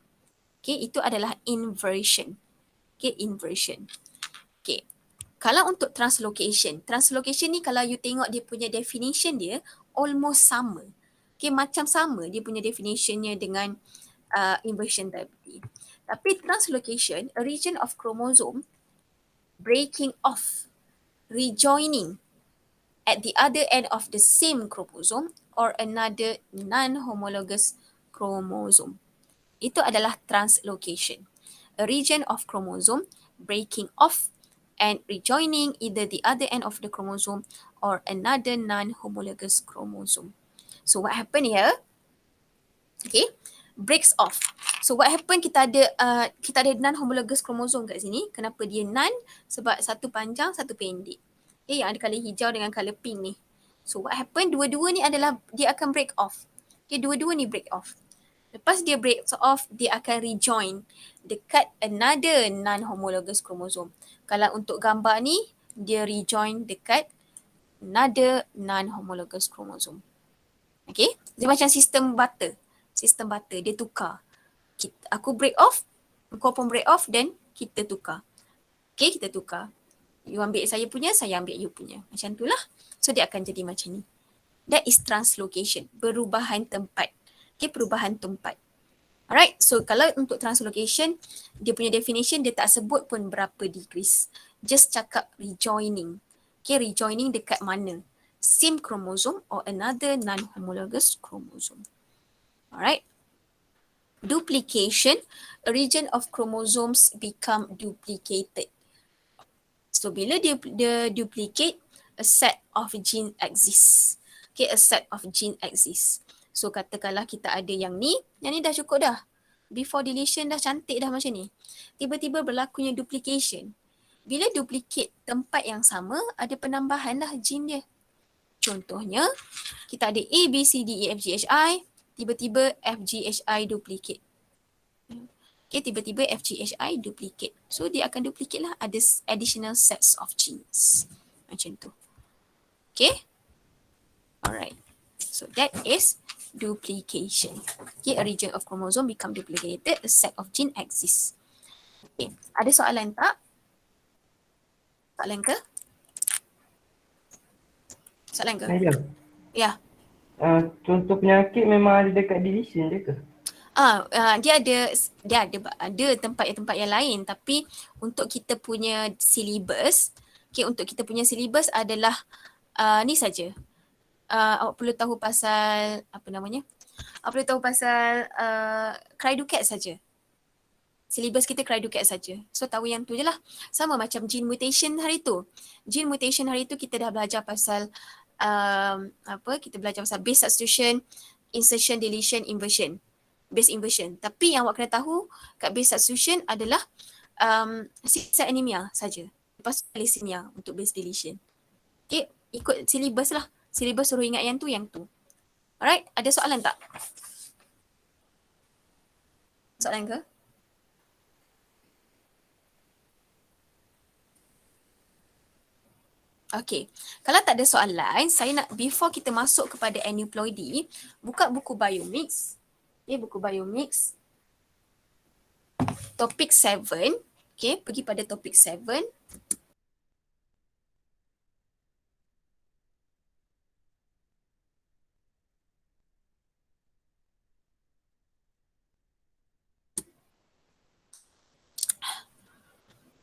Okay, itu adalah inversion. Okay, inversion. Okay. Kalau untuk translocation ni kalau you tengok dia punya definition dia almost sama. Okay, macam sama dia punya definitionnya dengan inversion tadi. Tapi translocation, a region of chromosome breaking off, rejoining at the other end of the same chromosome or another non-homologous chromosome. Itu adalah translocation. A region of chromosome breaking off and rejoining either the other end of the chromosome or another non-homologous chromosome. So what happened here? Okay, breaks off. So what happened? Kita ada non-homologous chromosome kat sini. Kenapa dia non? Sebab satu panjang, satu pendek. Okay, yang ada colour hijau dengan colour pink ni. So what happened? Dua-dua ni adalah dia akan break off. Okay, dua-dua ni break off. Lepas dia breaks off, dia akan rejoin dekat another non-homologous chromosome. Kalau untuk gambar ni, dia rejoin dekat another non-homologous chromosome. Okay, dia macam sistem butter. Sistem butter, dia tukar. Aku break off, kau pun break off, then kita tukar. Okay, kita tukar. You ambil saya punya, saya ambil you punya. Macam tu lah. So dia akan jadi macam ni. That is translocation, perubahan tempat. Okay, perubahan tempat. Alright, so kalau untuk translocation, dia punya definition dia tak sebut pun berapa degrees. Just cakap rejoining. Okay, rejoining dekat mana? Same chromosome or another non-homologous chromosome. Alright. Duplication, a region of chromosomes become duplicated. So bila dia duplicate, a set of gene exists. Okay, a set of gene exists. So katakanlah kita ada yang ni dah cukup dah. Before deletion dah cantik dah macam ni. Tiba-tiba berlakunya duplication. Bila duplicate tempat yang sama, ada penambahan lah gene dia. Contohnya, kita ada A, B, C, D, E, F, G, H, I. Tiba-tiba F, G, H, I duplicate. Okay, tiba-tiba F, G, H, I duplicate. So, dia akan duplicate lah. Ada additional sets of genes. Macam tu. Okay. Alright. So, that is duplication. Okay, a region of chromosome become duplicated. A set of gene exists. Okay, ada soalan tak? Soalan ke? Soalan ke? Madam, Ya. contoh penyakit memang ada dekat deletion je ke? Dia ada tempat yang lain, tapi untuk kita punya syllabus, okay, untuk kita punya syllabus adalah ni saja. Awak perlu tahu pasal apa namanya? Awak perlu tahu pasal Cridocat saja. Syllabus kita Cridocat saja. So tahu yang tu je lah. Sama macam gene mutation hari tu. Gene mutation hari tu kita dah belajar pasal kita belajar pasal base substitution, insertion, deletion, inversion. Base inversion. Tapi yang awak kena tahu kat base substitution adalah sickle anemia saja. Lepas tu thalassemia untuk base deletion. Okay, ikut syllabus lah. Syllabus suruh ingat yang tu. Alright, ada soalan tak? Soalan ke? Okay, kalau tak ada soalan, saya nak before kita masuk kepada aneuploidy, buka buku Biomix. Okay, buku Biomix. Topik 7. Okay, pergi pada topik 7.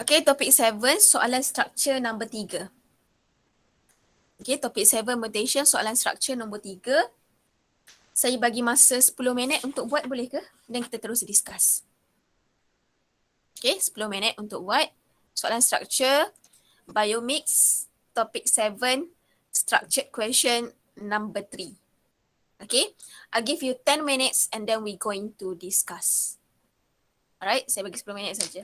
Okay, topik 7, soalan structure nombor 3. Okay, topik 7 mutation, soalan structure nombor 3. Saya bagi masa 10 minit untuk buat, boleh ke? Dan kita terus discuss. Okay, 10 minit untuk buat soalan structure, Biomix, topik 7, structured question number 3. Okay, I'll give you 10 minutes and then we going to discuss. Alright, saya bagi 10 minit saja.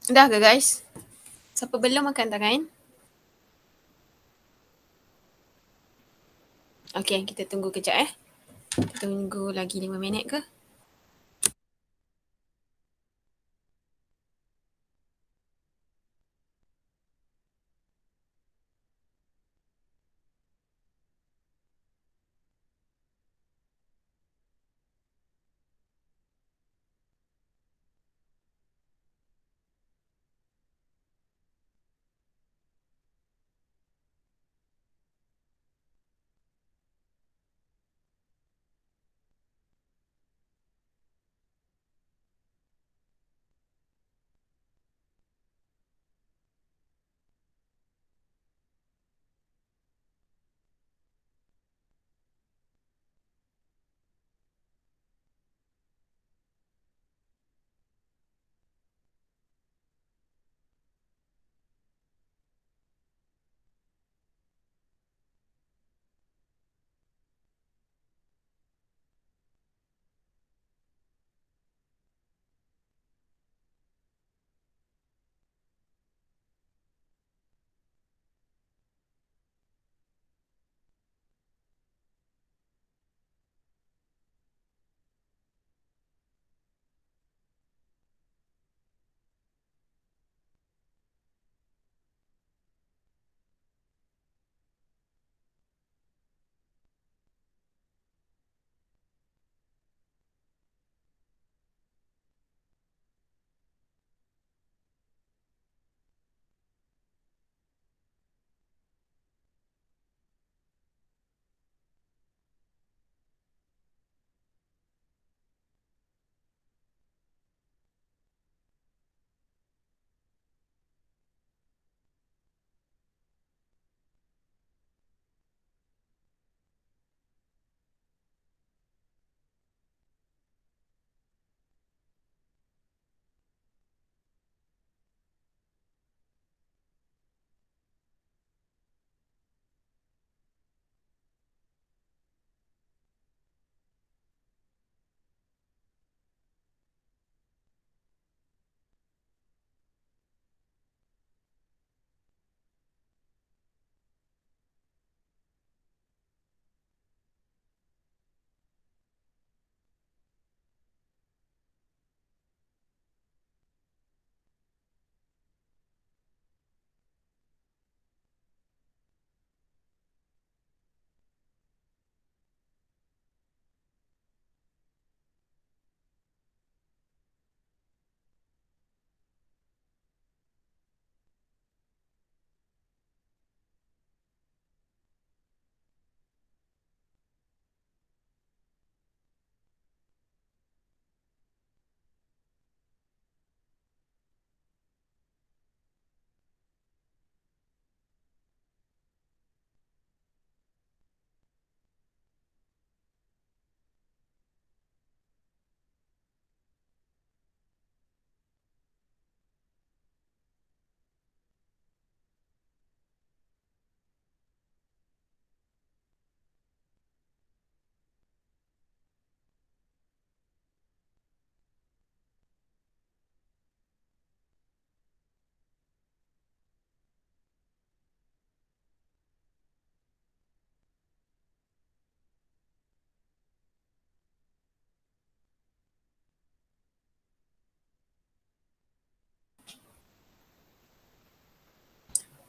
Dah ke guys? Siapa belum makan tangan? Okay, kita tunggu kejap Kita tunggu lagi 5 minit ke?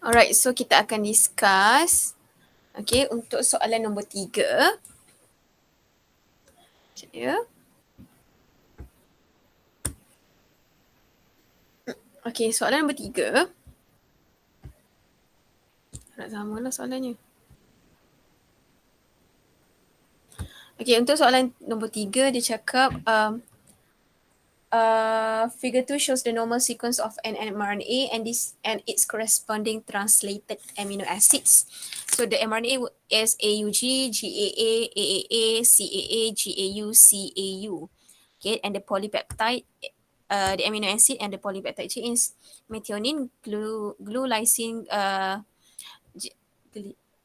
Alright, so kita akan discuss. Okay, untuk soalan nombor 3. Sekejap ya. Okay, soalan nombor 3. Nak samalah soalannya. Okay, untuk soalan nombor 3 dia cakap figure 2 shows the normal sequence of an mRNA and its corresponding translated amino acids. So the mRNA is AUG, GAA, AAA, CAA, GAU, CAU. Okay, and the polypeptide, the amino acid and the polypeptide chain is methionine, glycine,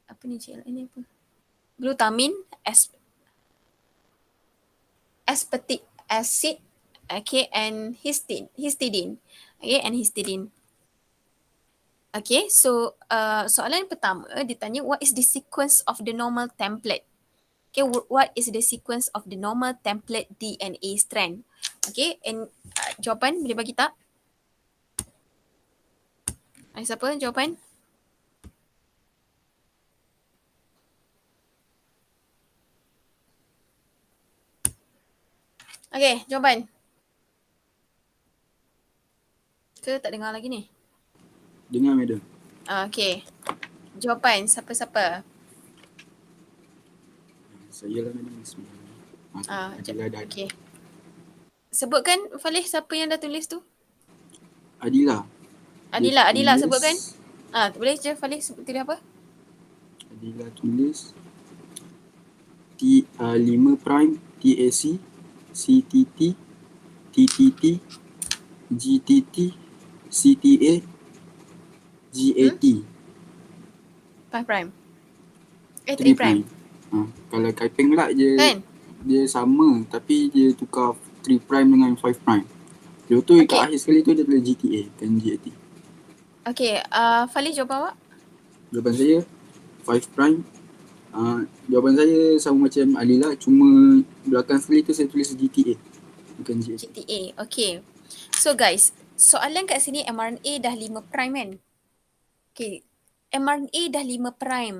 apa ni GLN ni apa? Glutamine, aspartic acid, Okay, and histidine. Okay, and histidine. Okay, so soalan pertama ditanya what is the sequence of the normal template? Okay, what is the sequence of the normal template DNA strand? Okay, and jawapan boleh bagi tak? Siapa jawapan? Okay, jawapan. Ke tak dengar lagi ni? Dengar madam. Okay, jawapan siapa-siapa? Saya lah madam sebenarnya. Adila dah. Okay. sebutkan Falih siapa yang dah tulis tu? Adila. Adila tulis- sebutkan. Boleh je Falih sebut tulis apa? Adila tulis 5 prime TAC CTT TTT GTT CTA GAT 5 prime. 3 3 prime. prime. Kalau Kaipeng pula dia sama tapi dia tukar 3 prime dengan 5 prime. Lepas tu kat akhir sekali tu dia tulis GTA dan GAT. Okay, Falih jawapan awak? Jawapan saya 5 prime. Jawapan saya sama macam Alila, cuma belakang sekali tu saya tulis GTA bukan GAT. GTA. Okay. So guys, soalan kat sini mRNA dah 5 prime kan? Okay. mRNA dah 5 prime.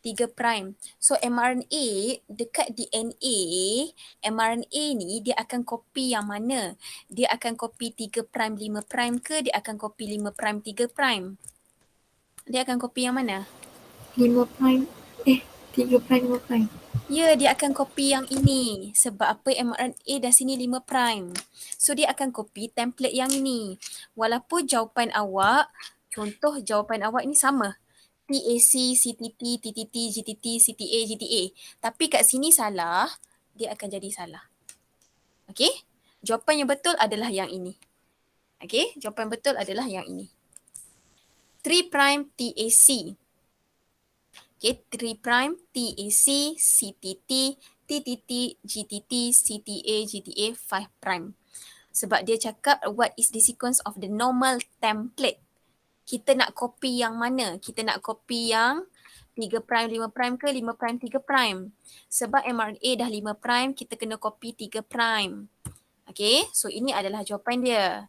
3 prime. So mRNA dekat DNA, mRNA ni dia akan copy yang mana? Dia akan copy 3 prime 5 prime ke dia akan copy 5 prime 3 prime? Dia akan copy yang mana? 5 prime 3 prime 5 prime. Ya, dia akan copy yang ini. Sebab apa? mRNA dah sini 5 prime. So dia akan copy template yang ini. Walaupun jawapan awak, contoh jawapan awak ni sama. TAC, CTT, TTT, GTT, CTA, GTA. Tapi kat sini salah, dia akan jadi salah. Okay? Jawapan yang betul adalah yang ini. Okay? Jawapan betul adalah yang ini. 3 prime TAC. Okay, 3 prime TAC, CTT, TTT, GTT, CTA, GTA, 5 prime. Sebab dia cakap what is the sequence of the normal template. Kita nak copy yang mana? Kita nak copy yang 3 prime 5 prime ke 5 prime 3 prime? Sebab mRNA dah 5 prime, kita kena copy 3 prime. Okay, so ini adalah jawapan dia.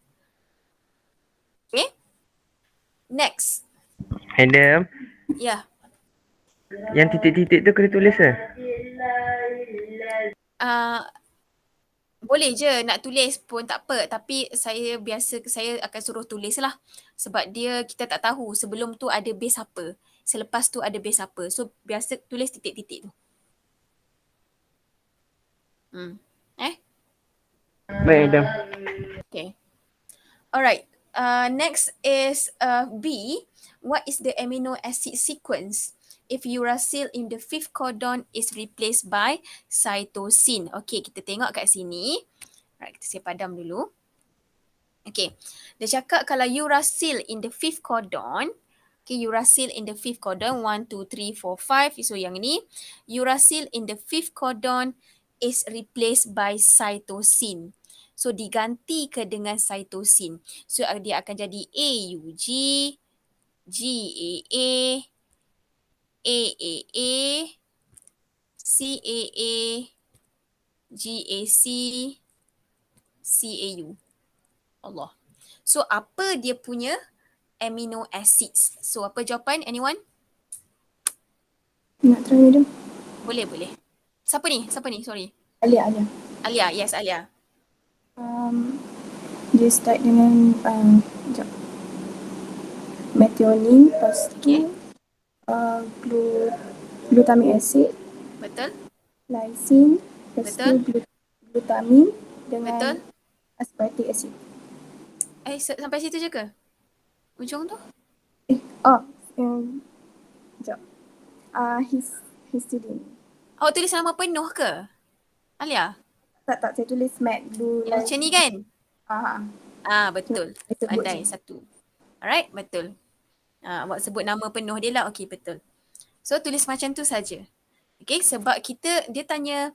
Okay. Next. Madam, Ya. yang titik-titik tu kena tulis ke? Boleh je nak tulis pun tak apa, tapi saya akan suruh tulis lah sebab kita tak tahu sebelum tu ada base apa, selepas tu ada base apa, so biasa tulis titik-titik tu. Baik madam. Okay. Alright, next is B. What is the amino acid sequence if uracil in the 5th codon is replaced by cytosine? Okay, kita tengok kat sini. Right, kita padam dulu. Okay, dia cakap kalau uracil in the 5th codon, okay, uracil in the 5th codon, 1, 2, 3, 4, 5, so yang ini, uracil in the 5th codon is replaced by cytosine. So diganti ke dengan cytosine. So dia akan jadi AUG, GAA, AAA, CAA, GAC, CAU. Allah. So apa dia punya amino acids? So apa jawapan? Anyone? Nak try madam? Boleh. Siapa ni? Sorry. Alia. Alia. Yes, Alia. Dia start dengan sekejap. Methionine, lepas tu glutamic acid, Betul? lysine, lepas tu glutamin dengan Betul? aspartic acid. Sampai situ je ke? Ujung tu? Sekejap. Histidine. Awak tulis nama penuh ke? Alia? Tak, saya tulis MAC dulu. Yang macam ni kan? Betul. Saya sebut Pandai je. satu. Alright, betul. Awak sebut nama penuh dia lah. Okay, betul. So tulis macam tu saja. Okay, sebab dia tanya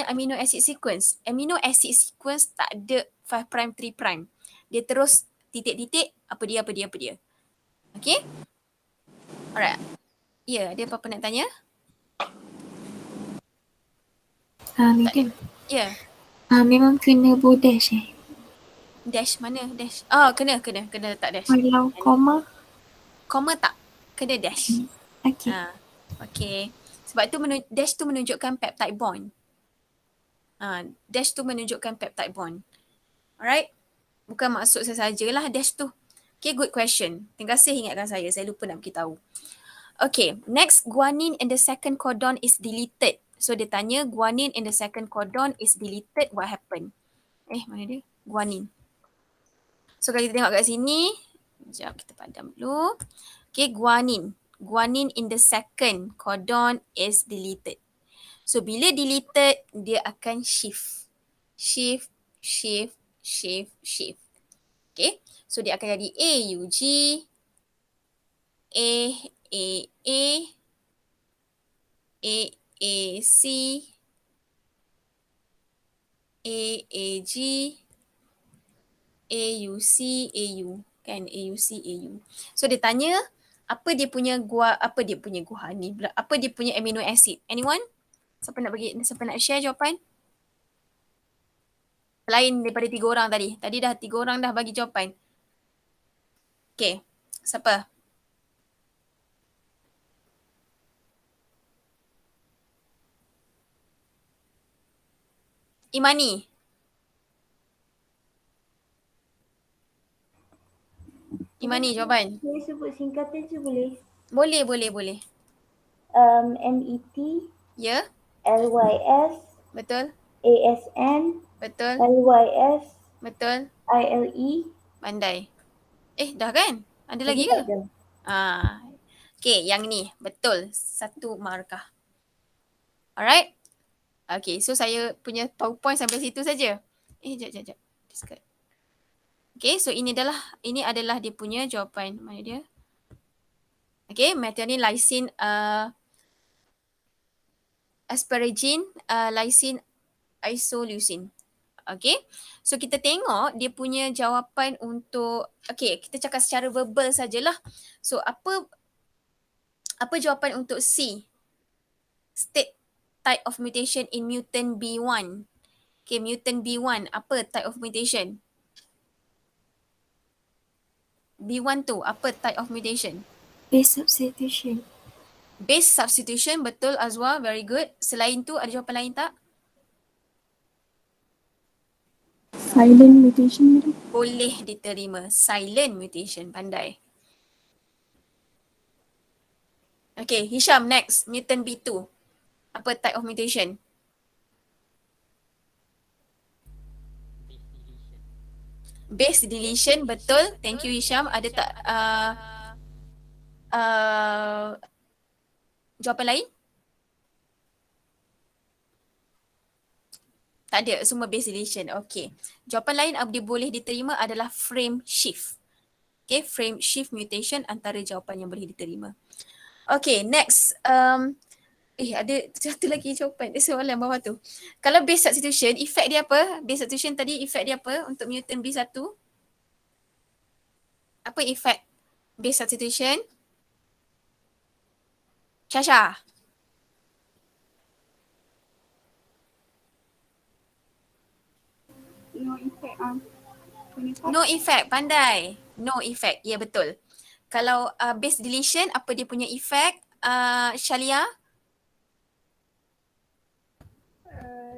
amino acid sequence. Amino acid sequence tak ada 5 prime 3 prime. Dia terus titik-titik apa dia. Okay? Alright. Ya, ada apa-apa nak tanya? Madam. Ya. Memang kena dash Dash mana? Dash. Oh, kena letak dash. Kalau koma. Comma tak? Kena dash. Okay. Okay. Sebab tu dash tu menunjukkan peptide bond. Dash tu menunjukkan peptide bond. Alright? Bukan maksud sesajalah dash tu. Okay, good question. Terima kasih ingatkan saya. Saya lupa nak beritahu. Okay, next, guanine in the second codon is deleted. So, dia tanya guanine in the second codon is deleted, what happened? Mana dia? Guanine. So, kalau kita tengok kat sini, sekejap kita padam dulu. Okay, guanine. Guanine in the second codon is deleted. So, bila deleted, dia akan shift. Shift. Okay, so dia akan jadi AUG, AAA, AAC, AAG, AUC, AU. Kan? AUC, AU. So dia tanya apa dia punya guanine pula. Apa dia punya amino acid? Anyone? Siapa nak share jawapan? Lain daripada 3 orang tadi. Tadi dah 3 orang dah bagi jawapan. Okay. Siapa? Imani. Imani jawapan. Saya sebut singkatan je boleh? Boleh. MET, Ya, LYS, betul. ASN, Betul. LYS, Betul. ILE. Pandai. Dah kan? Ada lagi ke? Okay, yang ni. Betul. 1 markah. Alright. Okay, so saya punya PowerPoint sampai situ saja. Jap. Discard. Okay, so ini adalah dia punya jawapan. Mana dia? Okay, methionine, lysine, asparagine, lysine, isoleucine. Okay, so kita tengok dia punya jawapan untuk, okay, kita cakap secara verbal sajalah. So apa jawapan untuk C? State type of mutation in mutant B1. Okay, mutant B1, apa type of mutation? B1 tu, apa type of mutation? Base substitution. Base substitution, betul Azwa, very good. Selain tu, ada jawapan lain tak? Silent mutation, madam. Boleh diterima. Silent mutation, pandai. Okay, Hisham, next. Mutant B2. Apa type of mutation? Base deletion, betul. Thank you Hisham. Ada tak jawapan lain? Tak ada, semua base deletion. Okay. Jawapan lain dia boleh diterima adalah frame shift. Okay, frame shift mutation antara jawapan yang boleh diterima. Okay, next. Ada satu lagi jawapan. Soalan bawah tu. Kalau base substitution, efek dia apa? Base substitution tadi efek dia apa untuk mutant B1? Apa efek base substitution? Syasha. No effect, pandai. No effect, ya betul. Kalau base deletion, apa dia punya efek? Shalia?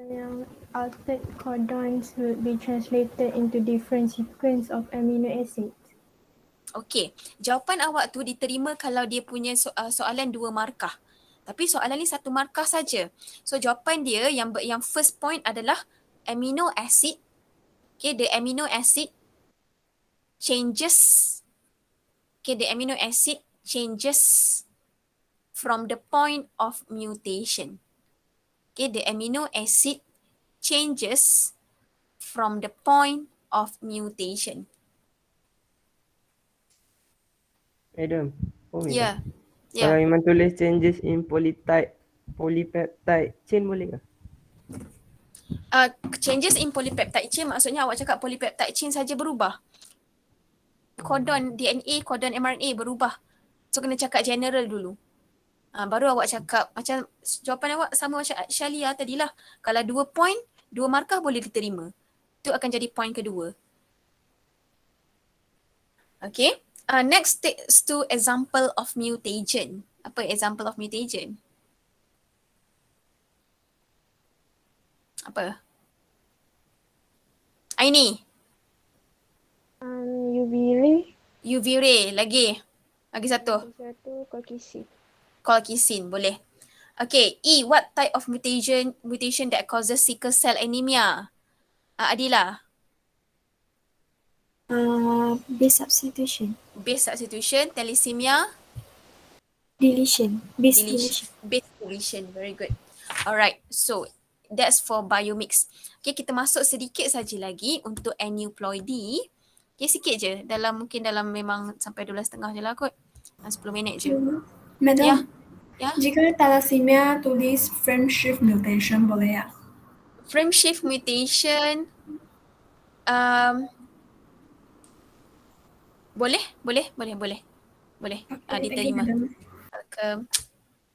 Yang altered codons will be translated into different sequence of amino acids. Okey, jawapan awak tu diterima kalau dia punya soalan 2 markah. Tapi soalan ni 1 markah saja. So jawapan dia yang first point adalah amino acid. Okay, the amino acid changes. Okay, the amino acid changes from the point of mutation. Okay, the amino acid changes from the point of mutation. Madam. Ya. Kalau memang tulis changes in polytype polypeptide chain boleh ke? Changes in polypeptide chain maksudnya awak cakap polypeptide chain saja berubah. Kodon DNA, kodon mRNA berubah. So kena cakap general dulu. Baru awak cakap macam jawapan awak sama macam Shalia tadilah. Kalau 2 point, 2 markah boleh diterima. Itu akan jadi point kedua. Okay. Next takes to example of mutation. Apa example of mutation? Apa? Aini. UV ray. UV ray. Lagi satu. Satu Caucasian. Colchicine. Boleh. Okay. E. What type of mutation that causes sickle cell anemia? Adila. Base substitution. Base substitution. Thalassemia. Deletion. Base deletion. Base deletion. Very good. Alright. So, that's for biomix. Okay, kita masuk sedikit saja lagi untuk aneuploidy. Okay, sikit je. Mungkin dalam memang sampai 12.30 je lah kot. 10 minit je. Madam, Ya. jika thalassemia tulis frame shift mutation boleh ya? Frame shift mutation. Boleh. Diterima. Welcome.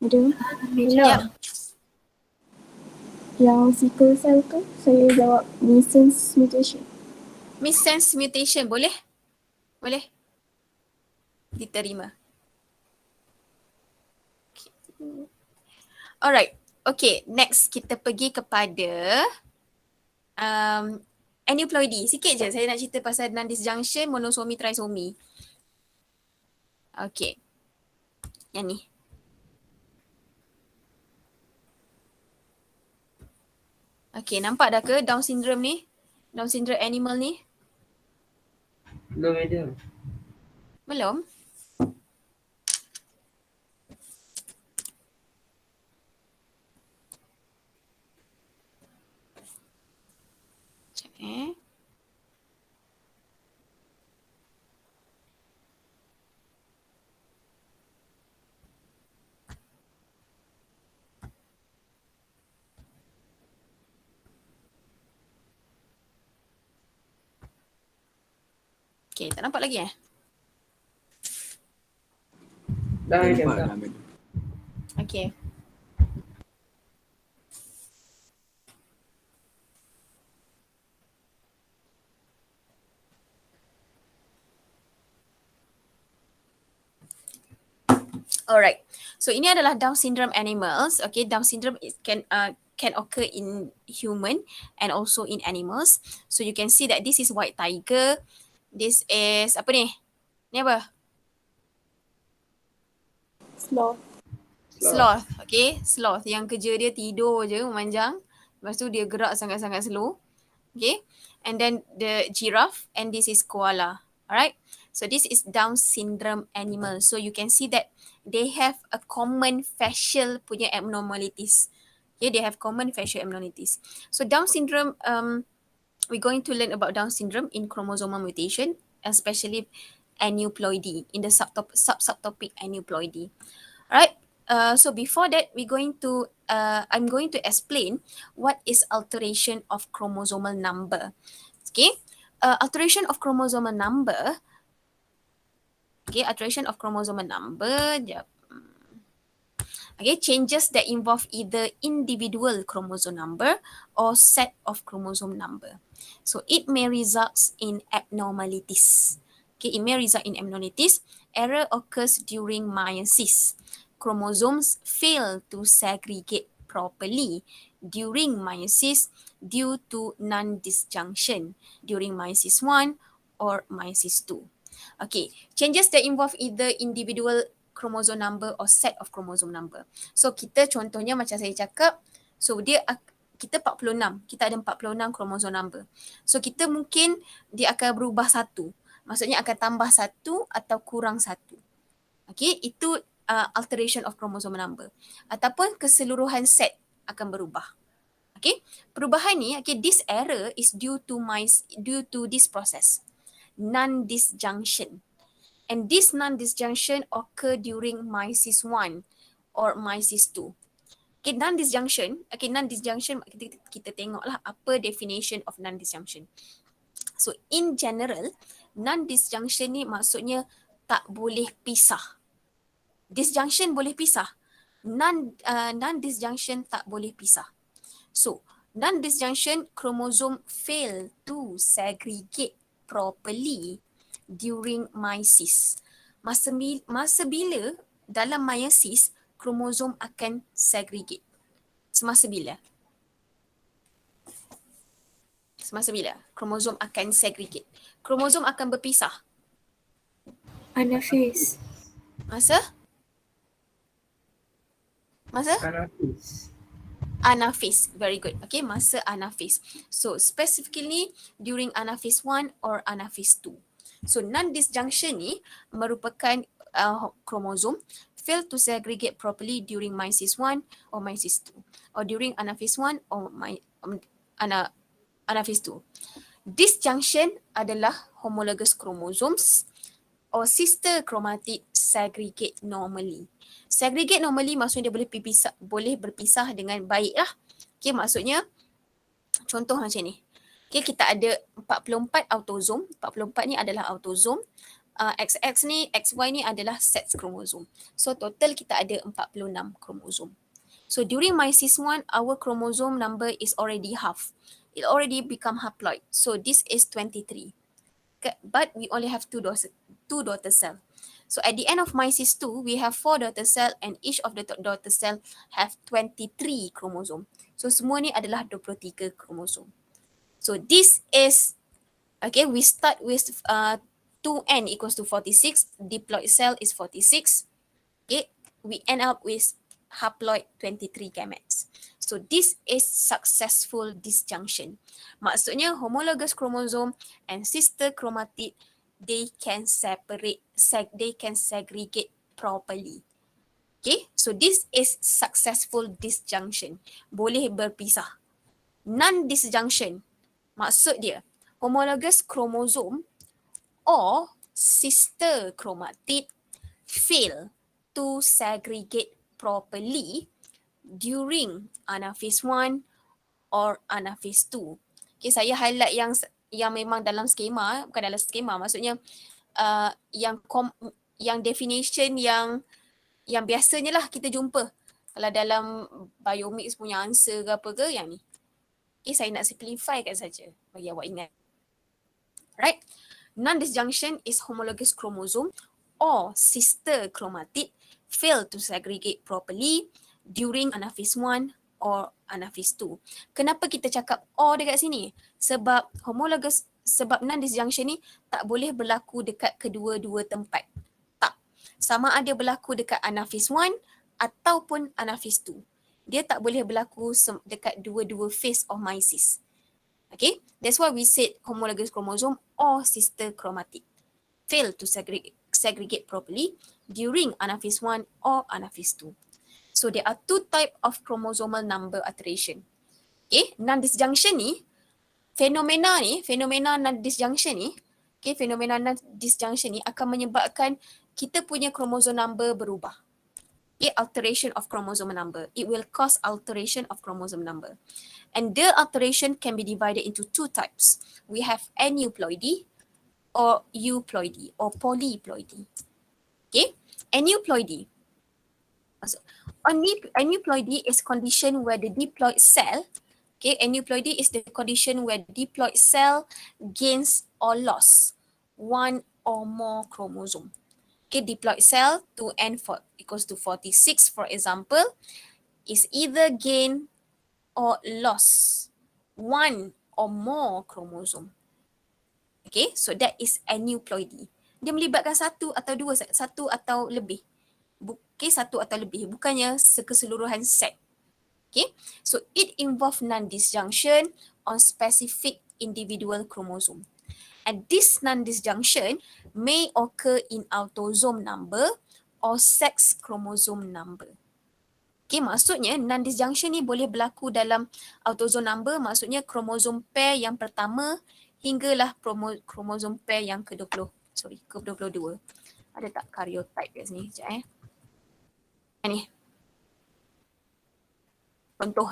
Ada. Ya. Yang sickle cell tu saya jawab missense mutation. Missense mutation. Boleh? Diterima. Alright. Okay, next kita pergi kepada aneuploidy. Sikit je saya nak cerita pasal non-disjunction, monosomi, trisomi. Okay. Yang ni. Okay, nampak dah ke Down syndrome ni? Down syndrome animal ni? Belum ada. Belum? Sekejap. Okay, tak nampak lagi Dah ada. Nampak dah. dah, madam. Okay. Alright. So ini adalah Down syndrome animals. Okay, Down syndrome can occur in human and also in animals. So you can see that this is white tiger. This is apa ni? Ni apa? Sloth. Sloth. Okay, sloth yang kerja dia tidur je memanjang. Lepas tu dia gerak sangat-sangat slow. Okay. And then the giraffe and this is koala. Alright. So this is Down syndrome animal. So you can see that they have a common facial punya abnormalities. Okay, they have common facial abnormalities. So Down syndrome, we're going to learn about Down syndrome in chromosomal mutation, especially aneuploidy, in the subtopic aneuploidy. Alright. So before that, I'm going to explain what is alteration of chromosomal number. Okay, alteration of chromosomal number. Okay, alteration of chromosomal number. Okay, changes that involve either individual chromosome number or set of chromosome number. So it may result in abnormalities. Okay, it may result in abnormalities. Error occurs during meiosis. Chromosomes fail to segregate properly during meiosis due to non-disjunction during meiosis 1 or meiosis 2. Okay, changes that involve either individual chromosome number or set of chromosome number. So kita contohnya macam saya cakap, so kita 46, kita ada 46 chromosome number. So kita mungkin dia akan berubah satu. Maksudnya akan tambah satu atau kurang satu. Okay, itu alteration of chromosome number. Ataupun keseluruhan set akan berubah. Okay, perubahan ni, okay, this error is due to this process. Non-disjunction. And this non-disjunction occur during meiosis 1 or meiosis 2. Okay, non-disjunction. Okay, non-disjunction kita tengoklah apa definition of non-disjunction. So in general, non-disjunction ni maksudnya tak boleh pisah. Disjunction boleh pisah. Non-disjunction tak boleh pisah. So non-disjunction chromosome fail to segregate properly during meiosis. Masa bila dalam meiosis kromosom akan segregate? Semasa bila? Semasa bila kromosom akan segregate? Kromosom akan berpisah. Anaphase. Masa? Anaphase. Anaphase. Very good. Okay, masa anaphase. So specifically during anaphase 1 or anaphase 2. So non-disjunction ni merupakan kromosom fail to segregate properly during meiosis 1 or meiosis 2 or during anaphase 1 or anaphase 2. Disjunction adalah homologous chromosomes or sister chromatid segregate normally. Segregate normally maksudnya dia boleh berpisah dengan baik lah. Okay, maksudnya contoh macam ni. Okay, kita ada 44 autosom. 44 ni adalah autosom. XX ni, XY ni adalah sex kromosom. So total kita ada 46 kromosom. So during meiosis 1, our chromosome number is already half. It already become haploid. So this is 23. Okay, but we only have two daughter cell. So at the end of meiosis 2, we have 4 daughter cell and each of the daughter cell have 23 chromosome. So semua ni adalah 23 kromosom. So this is, okay, we start with 2n equals to 46, diploid cell is 46. Okay, we end up with haploid 23 gametes. So this is successful disjunction. Maksudnya homologous chromosome and sister chromatid, they can segregate properly. Okay, so this is successful disjunction. Boleh berpisah. Non-disjunction, maksud dia homologous chromosome or sister chromatid fail to segregate properly during anaphase 1 or anaphase 2. Okay, saya highlight yang memang dalam skema, bukan dalam skema, maksudnya yang definition yang biasanya lah kita jumpa kalau dalam biomix punya answer ke apa ke yang ni. Okay, saya nak simplifykan saja bagi awak ingat. Right? Non-disjunction is homologous chromosome or sister chromatid fail to segregate properly during anaphase 1 or anaphase 2. Kenapa kita cakap or dekat sini? Sebab non-disjunction ni tak boleh berlaku dekat kedua-dua tempat. Tak. Sama ada berlaku dekat anaphase 1 ataupun anaphase 2. Dia tak boleh berlaku dekat dua-dua phase of meiosis. Okay, that's why we said homologous chromosome or sister chromatid fail to segregate properly during anaphase 1 or anaphase 2. So there are two type of chromosomal number alteration. Okay, non-disjunction ni, fenomena non-disjunction ni, okay, fenomena non-disjunction ni akan menyebabkan kita punya chromosome number berubah. Okay, alteration of chromosome number. It will cause alteration of chromosome number. And the alteration can be divided into two types. We have aneuploidy or euploidy or polyploidy. Okay, aneuploidy. Aneuploidy is condition where the diploid cell, okay, aneuploidy is the condition where the diploid cell gains or loss one or more chromosome. Okay, diploid cell 2n equals to 46, for example, is either gain or loss one or more chromosome. Okay, so that is aneuploidy. Dia melibatkan satu atau lebih. Okay, satu atau lebih, bukannya keseluruhan set. Okay, so it involve non-disjunction on specific individual chromosome. And this non-disjunction may occur in autosome number or sex chromosome number. Okay, maksudnya non-disjunction ni boleh berlaku dalam autosome number, maksudnya kromosom pair yang pertama hinggalah kromosom pair yang ke-22. Ada tak karyotype kat sini? Sekejap ni. contoh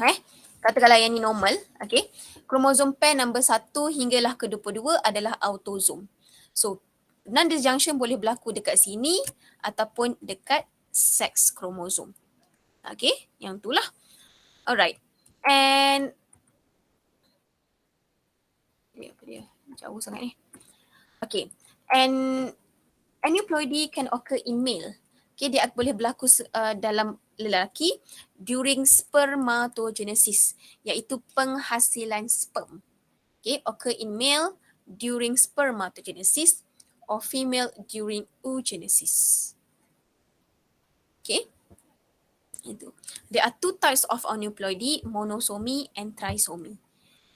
katakanlah yang ni normal, okay. Kromosom pair nombor 1 hinggalah ke 22 adalah autosom. So non-disjunction boleh berlaku dekat sini ataupun dekat sex kromosom. Okay, yang tu lah. Alright. And apa dia? Jauh sangat ni. Okay. And aneuploidy can occur in male. Okay, dia boleh berlaku dalam lelaki during spermatogenesis, iaitu penghasilan sperm. Okay, occur in male during spermatogenesis or female during oogenesis. Okay. Itu. There are two types of aneuploidy, monosomy and trisomy.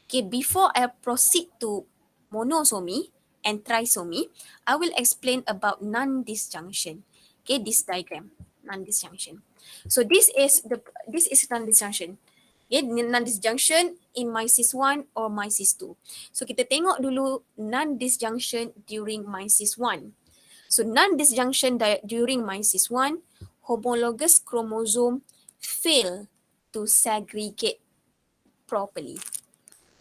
Okay, before I proceed to monosomy and trisomy, I will explain about non-disjunction. Okay, this diagram, non-disjunction. So this is non-disjunction. Okay, non-disjunction in mysis 1 or mysis 2. So kita tengok dulu non-disjunction during mysis 1. So non-disjunction during mysis 1, homologous chromosome fail to segregate properly.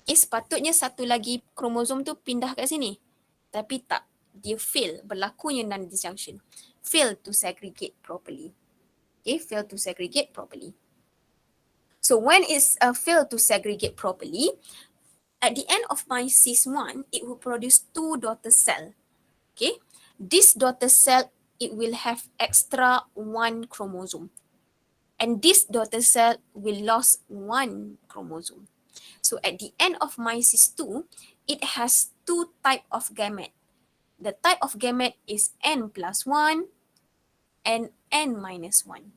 Sepatutnya satu lagi kromosom tu pindah kat sini. Tapi tak. Dia fail. Berlakunya non-disjunction. Fail to segregate properly. Okay, fail to segregate properly. So when it's fail to segregate properly, at the end of mysis 1, it will produce 2 daughter cell. Okay, this daughter cell, it will have extra 1 chromosome. And this daughter cell will lose 1 chromosome. So at the end of mysis 2, it has 2 type of gamete. The type of gamete is N plus 1 and N minus 1.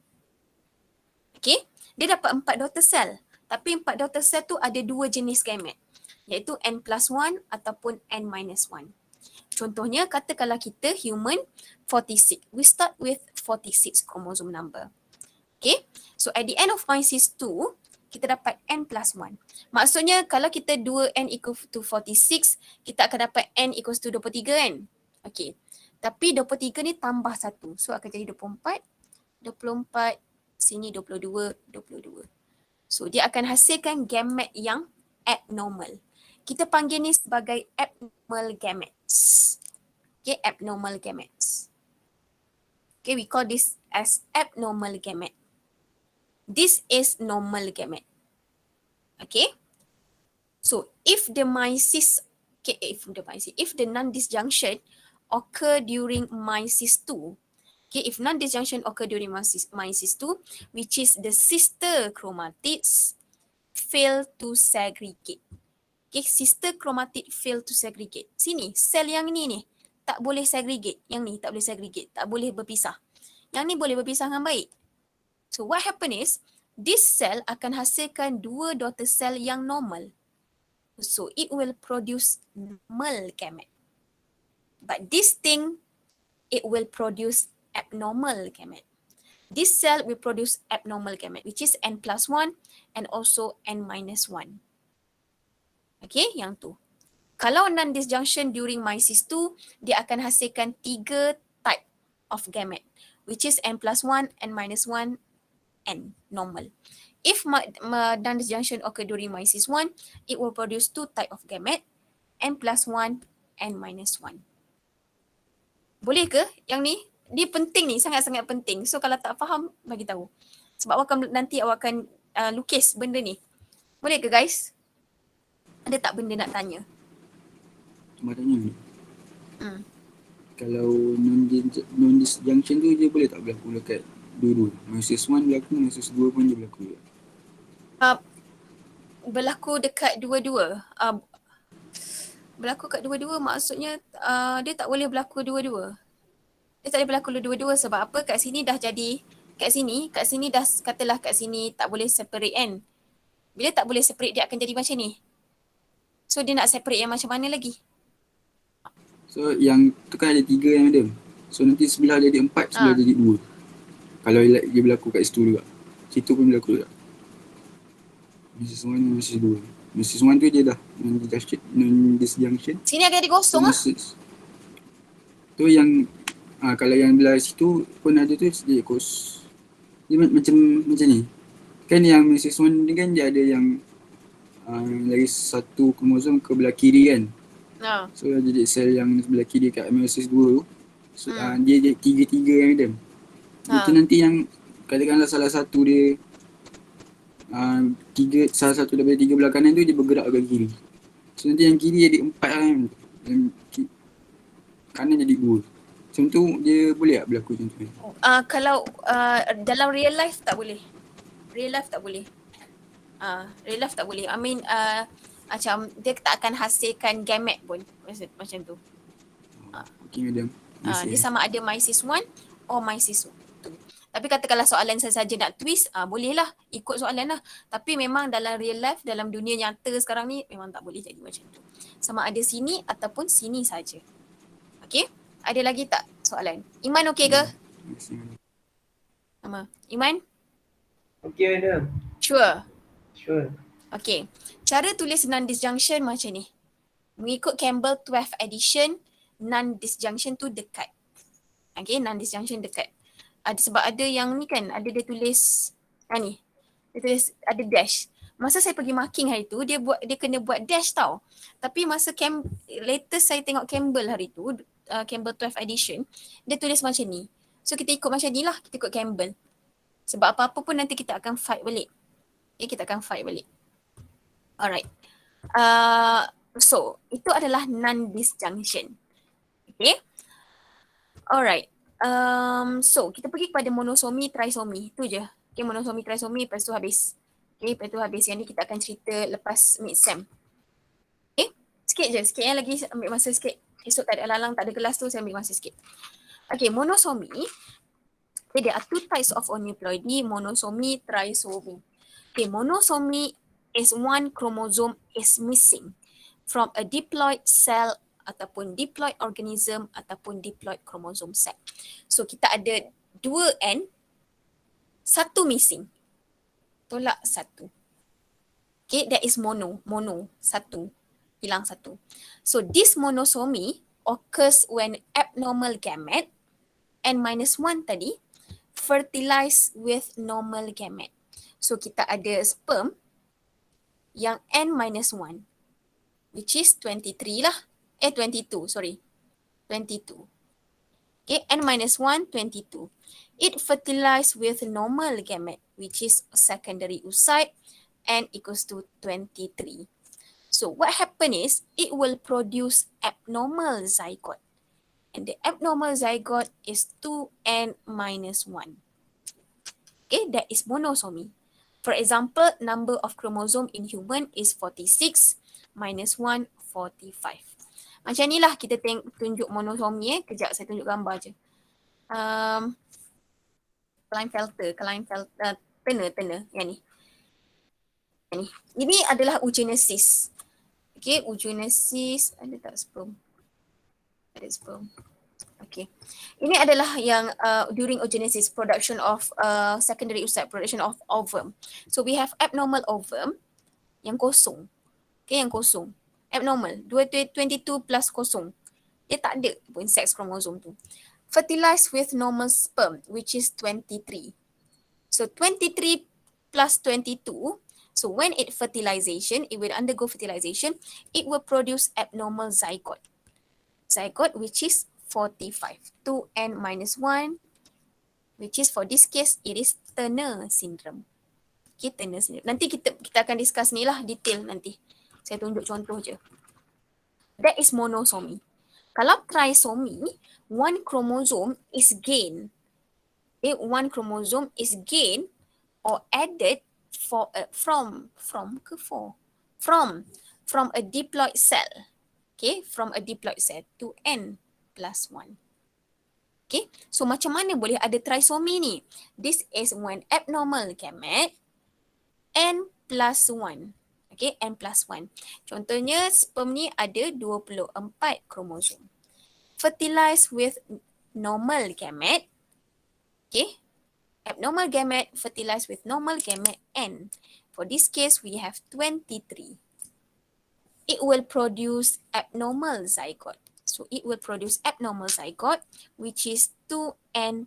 Okay, dia dapat 4 daughter cell. Tapi 4 daughter cell tu ada 2 jenis gamete, iaitu N plus 1 ataupun N minus 1. Contohnya, katakanlah kita human 46. We start with 46 chromosome number. Okay, so at the end of mysis 2, kita dapat N plus 1. Maksudnya kalau kita 2N equal to 46, kita akan dapat N equals to 23 kan? Okay. Tapi 23 ni tambah 1. So akan jadi 24, 24, sini 22, 22. So dia akan hasilkan gamete yang abnormal. Kita panggil ni sebagai abnormal gametes. Okay, abnormal gametes. Okay, we call this as abnormal gamete. This is normal gamete. Okay. So if the mysis, okay, if the non-disjunction occur during mysis 2, okay, if non-disjunction occur during mysis 2, which is the sister chromatids fail to segregate. Okay, sister chromatid fail to segregate. Sini, sel yang ni tak boleh segregate. Yang ni tak boleh segregate, tak boleh berpisah. Yang ni boleh berpisah dengan baik. So what happen is, this cell akan hasilkan 2 daughter cell yang normal. So it will produce normal gamete. But this thing, it will produce abnormal gamete. This cell will produce abnormal gamete, which is N plus 1 and also N minus 1. Okay, yang tu. Kalau non-disjunction during mysis 2, dia akan hasilkan 3 type of gamete, which is N plus 1, N minus 1, N, normal. If non-disjunction occur during mysis 1, it will produce 2 type of gamete, N plus 1, N minus 1. Boleh ke yang ni? Dia penting ni, sangat-sangat penting. So kalau tak faham, bagi tahu. Sebab nanti awak akan lukis benda ni. Boleh ke guys? Ada tak benda nak tanya? Cuma tanya ni. Kalau non-disjunction tu dia boleh tak berlaku dekat dua-dua? Mysis 1 berlaku, mysis 2 pun dia berlaku juga. Berlaku dekat dua-dua. Berlaku kat dua-dua maksudnya dia tak boleh berlaku dua-dua. Dia tak boleh berlaku dua-dua sebab apa? Kat sini dah jadi, kat sini dah katalah kat sini tak boleh separate kan. Bila tak boleh separate dia akan jadi macam ni. So dia nak separate yang macam mana lagi? So yang tu kan ada 3 yang ada. So nanti sebelah jadi 4, sebelah jadi 2. Kalau dia berlaku kat situ juga. Situ pun berlaku juga. Mysis 1 dan mysis 2. Mysis 1 tu dia dah non-disjunction. Sini akan jadi kosong lah. Tu yang kalau yang belah situ pun ada tu dia dia macam ni. Kan yang meiosis 1 ni kan dia ada yang dari satu kromosom ke belah kiri kan. Ha. So jadi sel yang sebelah kiri kat meiosis 2 tu, so, Hmm. dia jadi tiga-tiga yang ada. Itu nanti yang katakanlah salah satu dia salah satu daripada tiga belah kanan tu dia bergerak ke kiri. So nanti yang kiri jadi 4 kan. Yang kanan jadi 2. Macam tu dia boleh tak berlaku macam tu? Kalau dalam real life tak boleh. Real life tak boleh. Real life tak boleh. I mean macam dia tak akan hasilkan gamet pun macam tu. Okay madam. Dia sama ada meiosis 1 or meiosis 2. Tapi katakanlah soalan saya saja nak twist, boleh lah ikut soalan lah. Tapi memang dalam real life, dalam dunia nyata sekarang ni memang tak boleh jadi macam tu. Sama ada sini ataupun sini saja. Okay? Ada lagi tak soalan? Iman okey ke? Iman? Okay, madam. Sure? Sure. Okay. Cara tulis non-disjunction macam ni. Mengikut Campbell 12th edition, non-disjunction tu dekat. Okay, non-disjunction dekat. Sebab ada yang ni kan, ada dia tulis ni. Dia tulis ada dash. Masa saya pergi marking hari tu, dia kena buat dash tau. Tapi masa latest saya tengok Campbell hari tu, Campbell 12th edition, dia tulis macam ni. So kita ikut macam ni lah, kita ikut Campbell. Sebab apa-apa pun nanti kita akan fight balik. Okay, kita akan fight balik. Alright. So, itu adalah non-disjunction. Okay. Alright. So, kita pergi kepada monosomi, trisomi. Itu je. Okay, monosomi, trisomi, lepas tu habis. Okay, lepas tu habis. Yang ni kita akan cerita lepas mid-sem. Okay, sikit je. Sikit yang lagi ambil masa sikit. Esok tak ada alang-alang, tak ada kelas tu, saya ambil masa sikit. Okay, monosomi. Okay, there are two types of aneuploidy, monosomi, trisomi. Okay, monosomi is one chromosome is missing from a diploid cell ataupun diploid organism ataupun diploid chromosome set. So kita ada 2N, satu missing. Tolak satu. Okay, that is mono, satu. Hilang satu. So this monosomy occurs when abnormal gamete N-1 tadi fertilize with normal gamete. So kita ada sperm yang N-1 which is 23 lah. 22, sorry. 22. Okay, N-1, 22. It fertilize with normal gamete which is secondary oocyte N equals to 23. So what happen is it will produce abnormal zygote. And the abnormal zygote is 2N-1. Okay, that is monosomy. For example, number of chromosome in human is 46 minus 1, 45. Macam ni lah kita tunjuk monosomi. Kejap saya tunjuk gambar je. Klinefelter, Turner yang ni. Ini adalah oogenesis. Okay, oogenesis, ada tak sperm? Ada sperm. Okay. Ini adalah yang during oogenesis, production of secondary oocyte, production of ovum. So we have abnormal ovum yang kosong. Okay, yang kosong. Abnormal, 22 plus kosong. Dia tak ada pun sex chromosome tu. Fertilized with normal sperm which is 23. So 23 plus 22. So when it will undergo fertilization, it will produce abnormal zygote. Zygote which is 45. 2N-1 which is for this case it is Turner syndrome. Okay, Turner syndrome. Nanti kita akan discuss ni lah detail nanti. Saya tunjuk contoh je. That is monosomy. Kalau trisomy, one chromosome is gained. Okay, one chromosome is gained or added from a diploid cell. Okay, from a diploid cell to N+1. Okay, so macam mana boleh ada trisomy ni? This is when abnormal gamete N+1. Okay, N+1. Contohnya sperm ni ada 24 kromosom. Fertilized with normal gamete. Okay, abnormal gamete fertilized with normal gamete N. For this case, we have 23. It will produce abnormal zygote. So it will produce abnormal zygote which is 2N+1.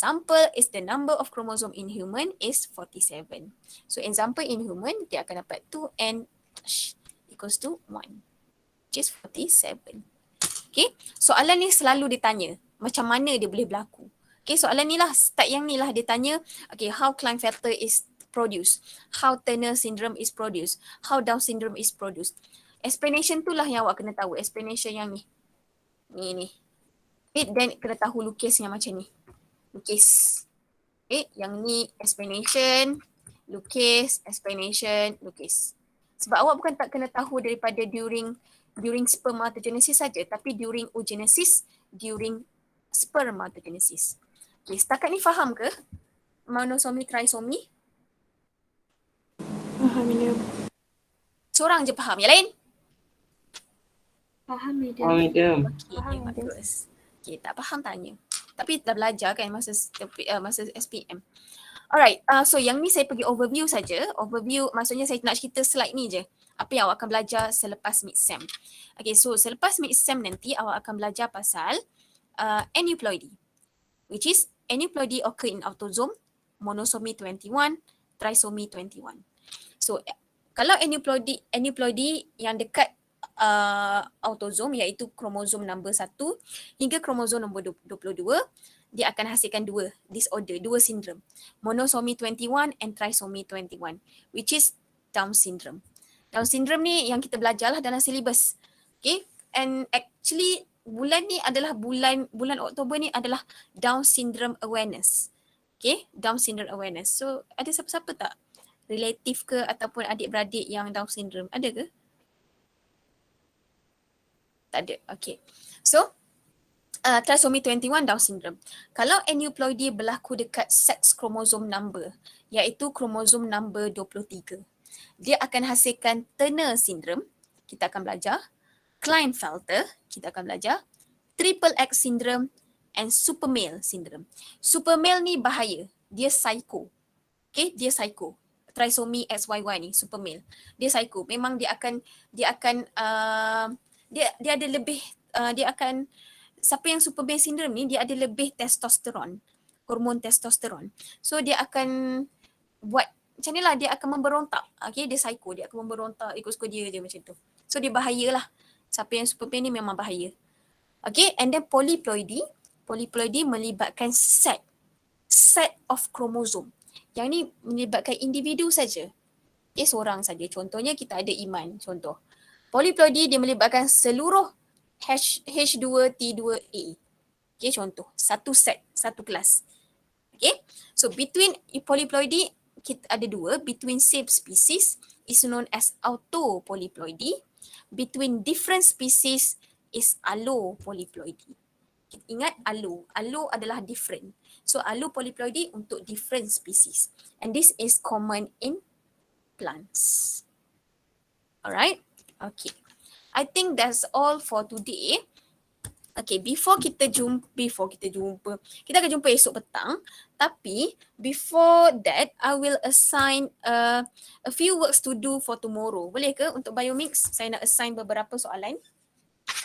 Example is the number of chromosome in human is 47. So example in human, dia akan dapat 2n equals to 1, which is 47. Okay, soalan ni selalu ditanya, macam mana dia boleh berlaku. Okay, soalan ni lah, start yang ni lah dia tanya, okay, how Klinefelter is produced, how Turner syndrome is produced, how Down syndrome is produced. Explanation tu lah yang awak kena tahu, explanation yang ni. Ni. Okay, then kena tahu lukis yang macam ni. Lukis. Okay, yang ni explanation, lukis, explanation, lukis. Sebab awak bukan tak kena tahu daripada during spermatogenesis saja, tapi during oogenesis, during spermatogenesis. Okay, setakat ni faham ke? Monosomi, trisomi? Faham, madam. Seorang je faham, yang lain? Faham, madam. Oh, madam. Okay, Faham, bagus. Okay, tak faham tanya. Tapi dah belajar kan masa SPM. Alright, so yang ni saya pergi overview saja. Overview maksudnya saya nak cerita slide ni je. Apa yang awak akan belajar selepas mid-sem. Okay, so selepas mid-sem nanti awak akan belajar pasal aneuploidy. Which is aneuploidy occur in autosome, monosomy 21, trisomy 21. So kalau aneuploidy yang dekat autosome iaitu kromosom nombor 1 hingga kromosom nombor 22, dia akan hasilkan dua disorder, dua sindrom. Monosomy 21 and trisomy 21, which is Down syndrome. Down syndrome ni yang kita belajarlah dalam silibus. Okay, and actually bulan ni adalah bulan Oktober ni adalah Down syndrome awareness. Okay, Down syndrome awareness. So ada siapa-siapa tak relatif ke ataupun adik-beradik yang Down syndrome? Ada ke? Tak ada. Okay. So, trisomy 21 Down syndrome. Kalau aneuploidy berlaku dekat sex chromosome number, iaitu kromosom number 23, dia akan hasilkan Turner syndrome, kita akan belajar, Klinefelter, kita akan belajar, triple X syndrome and super male syndrome. Super male ni bahaya, dia psycho. Okay, dia psycho. Trisomy XYY ni, super male. Dia psycho. Memang dia akan dia ada lebih dia akan, siapa yang super male syndrome ni dia ada lebih testosteron, hormon testosteron. So dia akan buat macam ni lah, dia akan memberontak. Okay, dia psycho, dia akan memberontak ikut suka dia je macam tu. So dia bahayalah. Siapa yang super male ni memang bahaya. Okay, and then polyploidy melibatkan set of chromosome. Yang ni melibatkan individu saja. Okay, seorang saja. Contohnya kita ada Iman, contoh. Polyploidy dia melibatkan seluruh H2T2A. Okay, contoh. Satu set, satu kelas. Okay, so between polyploidy kita ada dua. Between same species is known as autopolyploidy. Between different species is allopolyploidy. Ingat allo. Allo adalah different. So allopolyploidy untuk different species. And this is common in plants. Alright. Okay. I think that's all for today. Okay, before kita jumpa, kita akan jumpa esok petang. Tapi before that, I will assign a few works to do for tomorrow. Boleh ke untuk Biomix? Saya nak assign beberapa soalan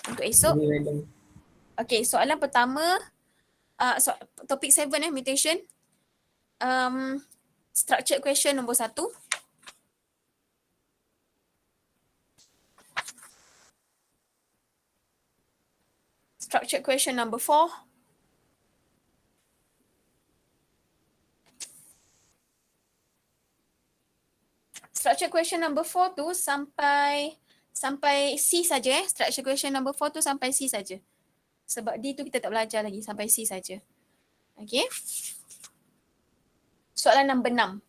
untuk esok. Okay, soalan pertama, topik 7 mutation. Structured question nombor 1. Structured question number 4. Structured question number 4 tu sampai C saja Structured question number 4 tu sampai C saja. Sebab D tu kita tak belajar lagi, sampai C saja. Okay. Soalan number 6.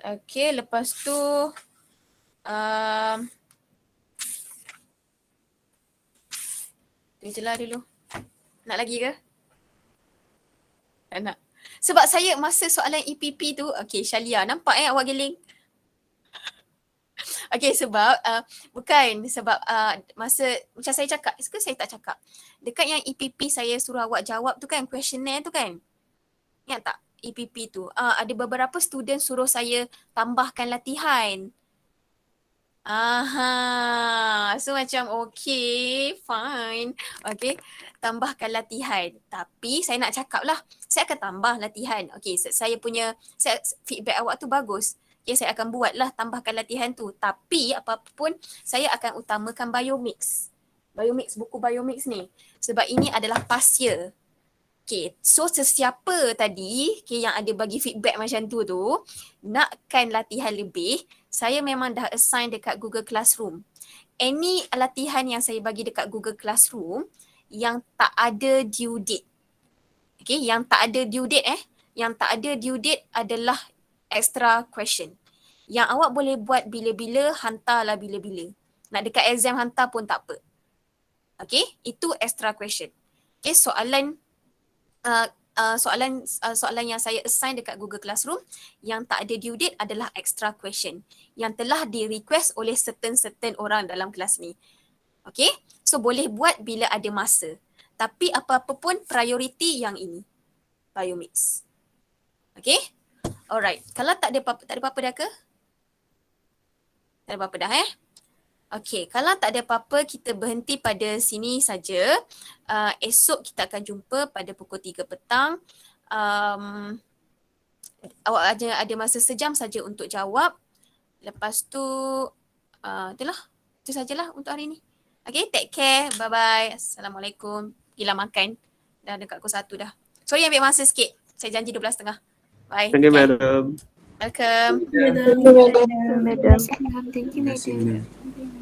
Okay, lepas tu tu je lah dulu. Nak lagi ke? Tak nak. Sebab saya masa soalan EPP tu, okay Shalia, nampak awak geling? Okay, sebab bukan sebab masa macam saya cakap, saya tak cakap. Dekat yang EPP saya suruh awak jawab tu kan, questionnaire tu kan. Ingat tak? EPP tu. Ada beberapa student suruh saya tambahkan latihan. So macam okay, fine. Okay, tambahkan latihan. Tapi saya nak cakap lah, saya akan tambah latihan. Okay, feedback awak tu bagus. Okay, saya akan buat lah tambahkan latihan tu. Tapi apa pun, saya akan utamakan biomix. Buku biomix ni. Sebab ini adalah past year. Okay, so sesiapa tadi yang ada bagi feedback macam tu nakkan latihan lebih, saya memang dah assign dekat Google Classroom. Any latihan yang saya bagi dekat Google Classroom yang tak ada due date. Okay, yang tak ada due date yang tak ada due date adalah extra question. Yang awak boleh buat bila-bila, hantarlah bila-bila. Nak dekat exam hantar pun tak apa. Okay, itu extra question. Okay, soalan yang saya assign dekat Google Classroom yang tak ada due date adalah extra question yang telah di-request oleh certain orang dalam kelas ni. Okay, so boleh buat bila ada masa. Tapi apa-apa pun priority yang ini, biomix. Okay, alright. Kalau tak ada apa-apa dah ke? Tak ada apa-apa dah Okay, kalau tak ada apa-apa, kita berhenti pada sini saja. Esok kita akan jumpa pada pukul 3 petang. Awak ada masa sejam saja untuk jawab. Lepas tu, itulah. Itu sajalah untuk hari ni. Okay, take care. Bye-bye. Assalamualaikum. Pergilah makan. Dah dekat pukul 1 dah. Sorry ambil masa sikit. Saya janji 12.30. Bye. Thank you, madam. Welcome. Thank you, madam. Madam. Thank you, Terima kasih, madam. madam.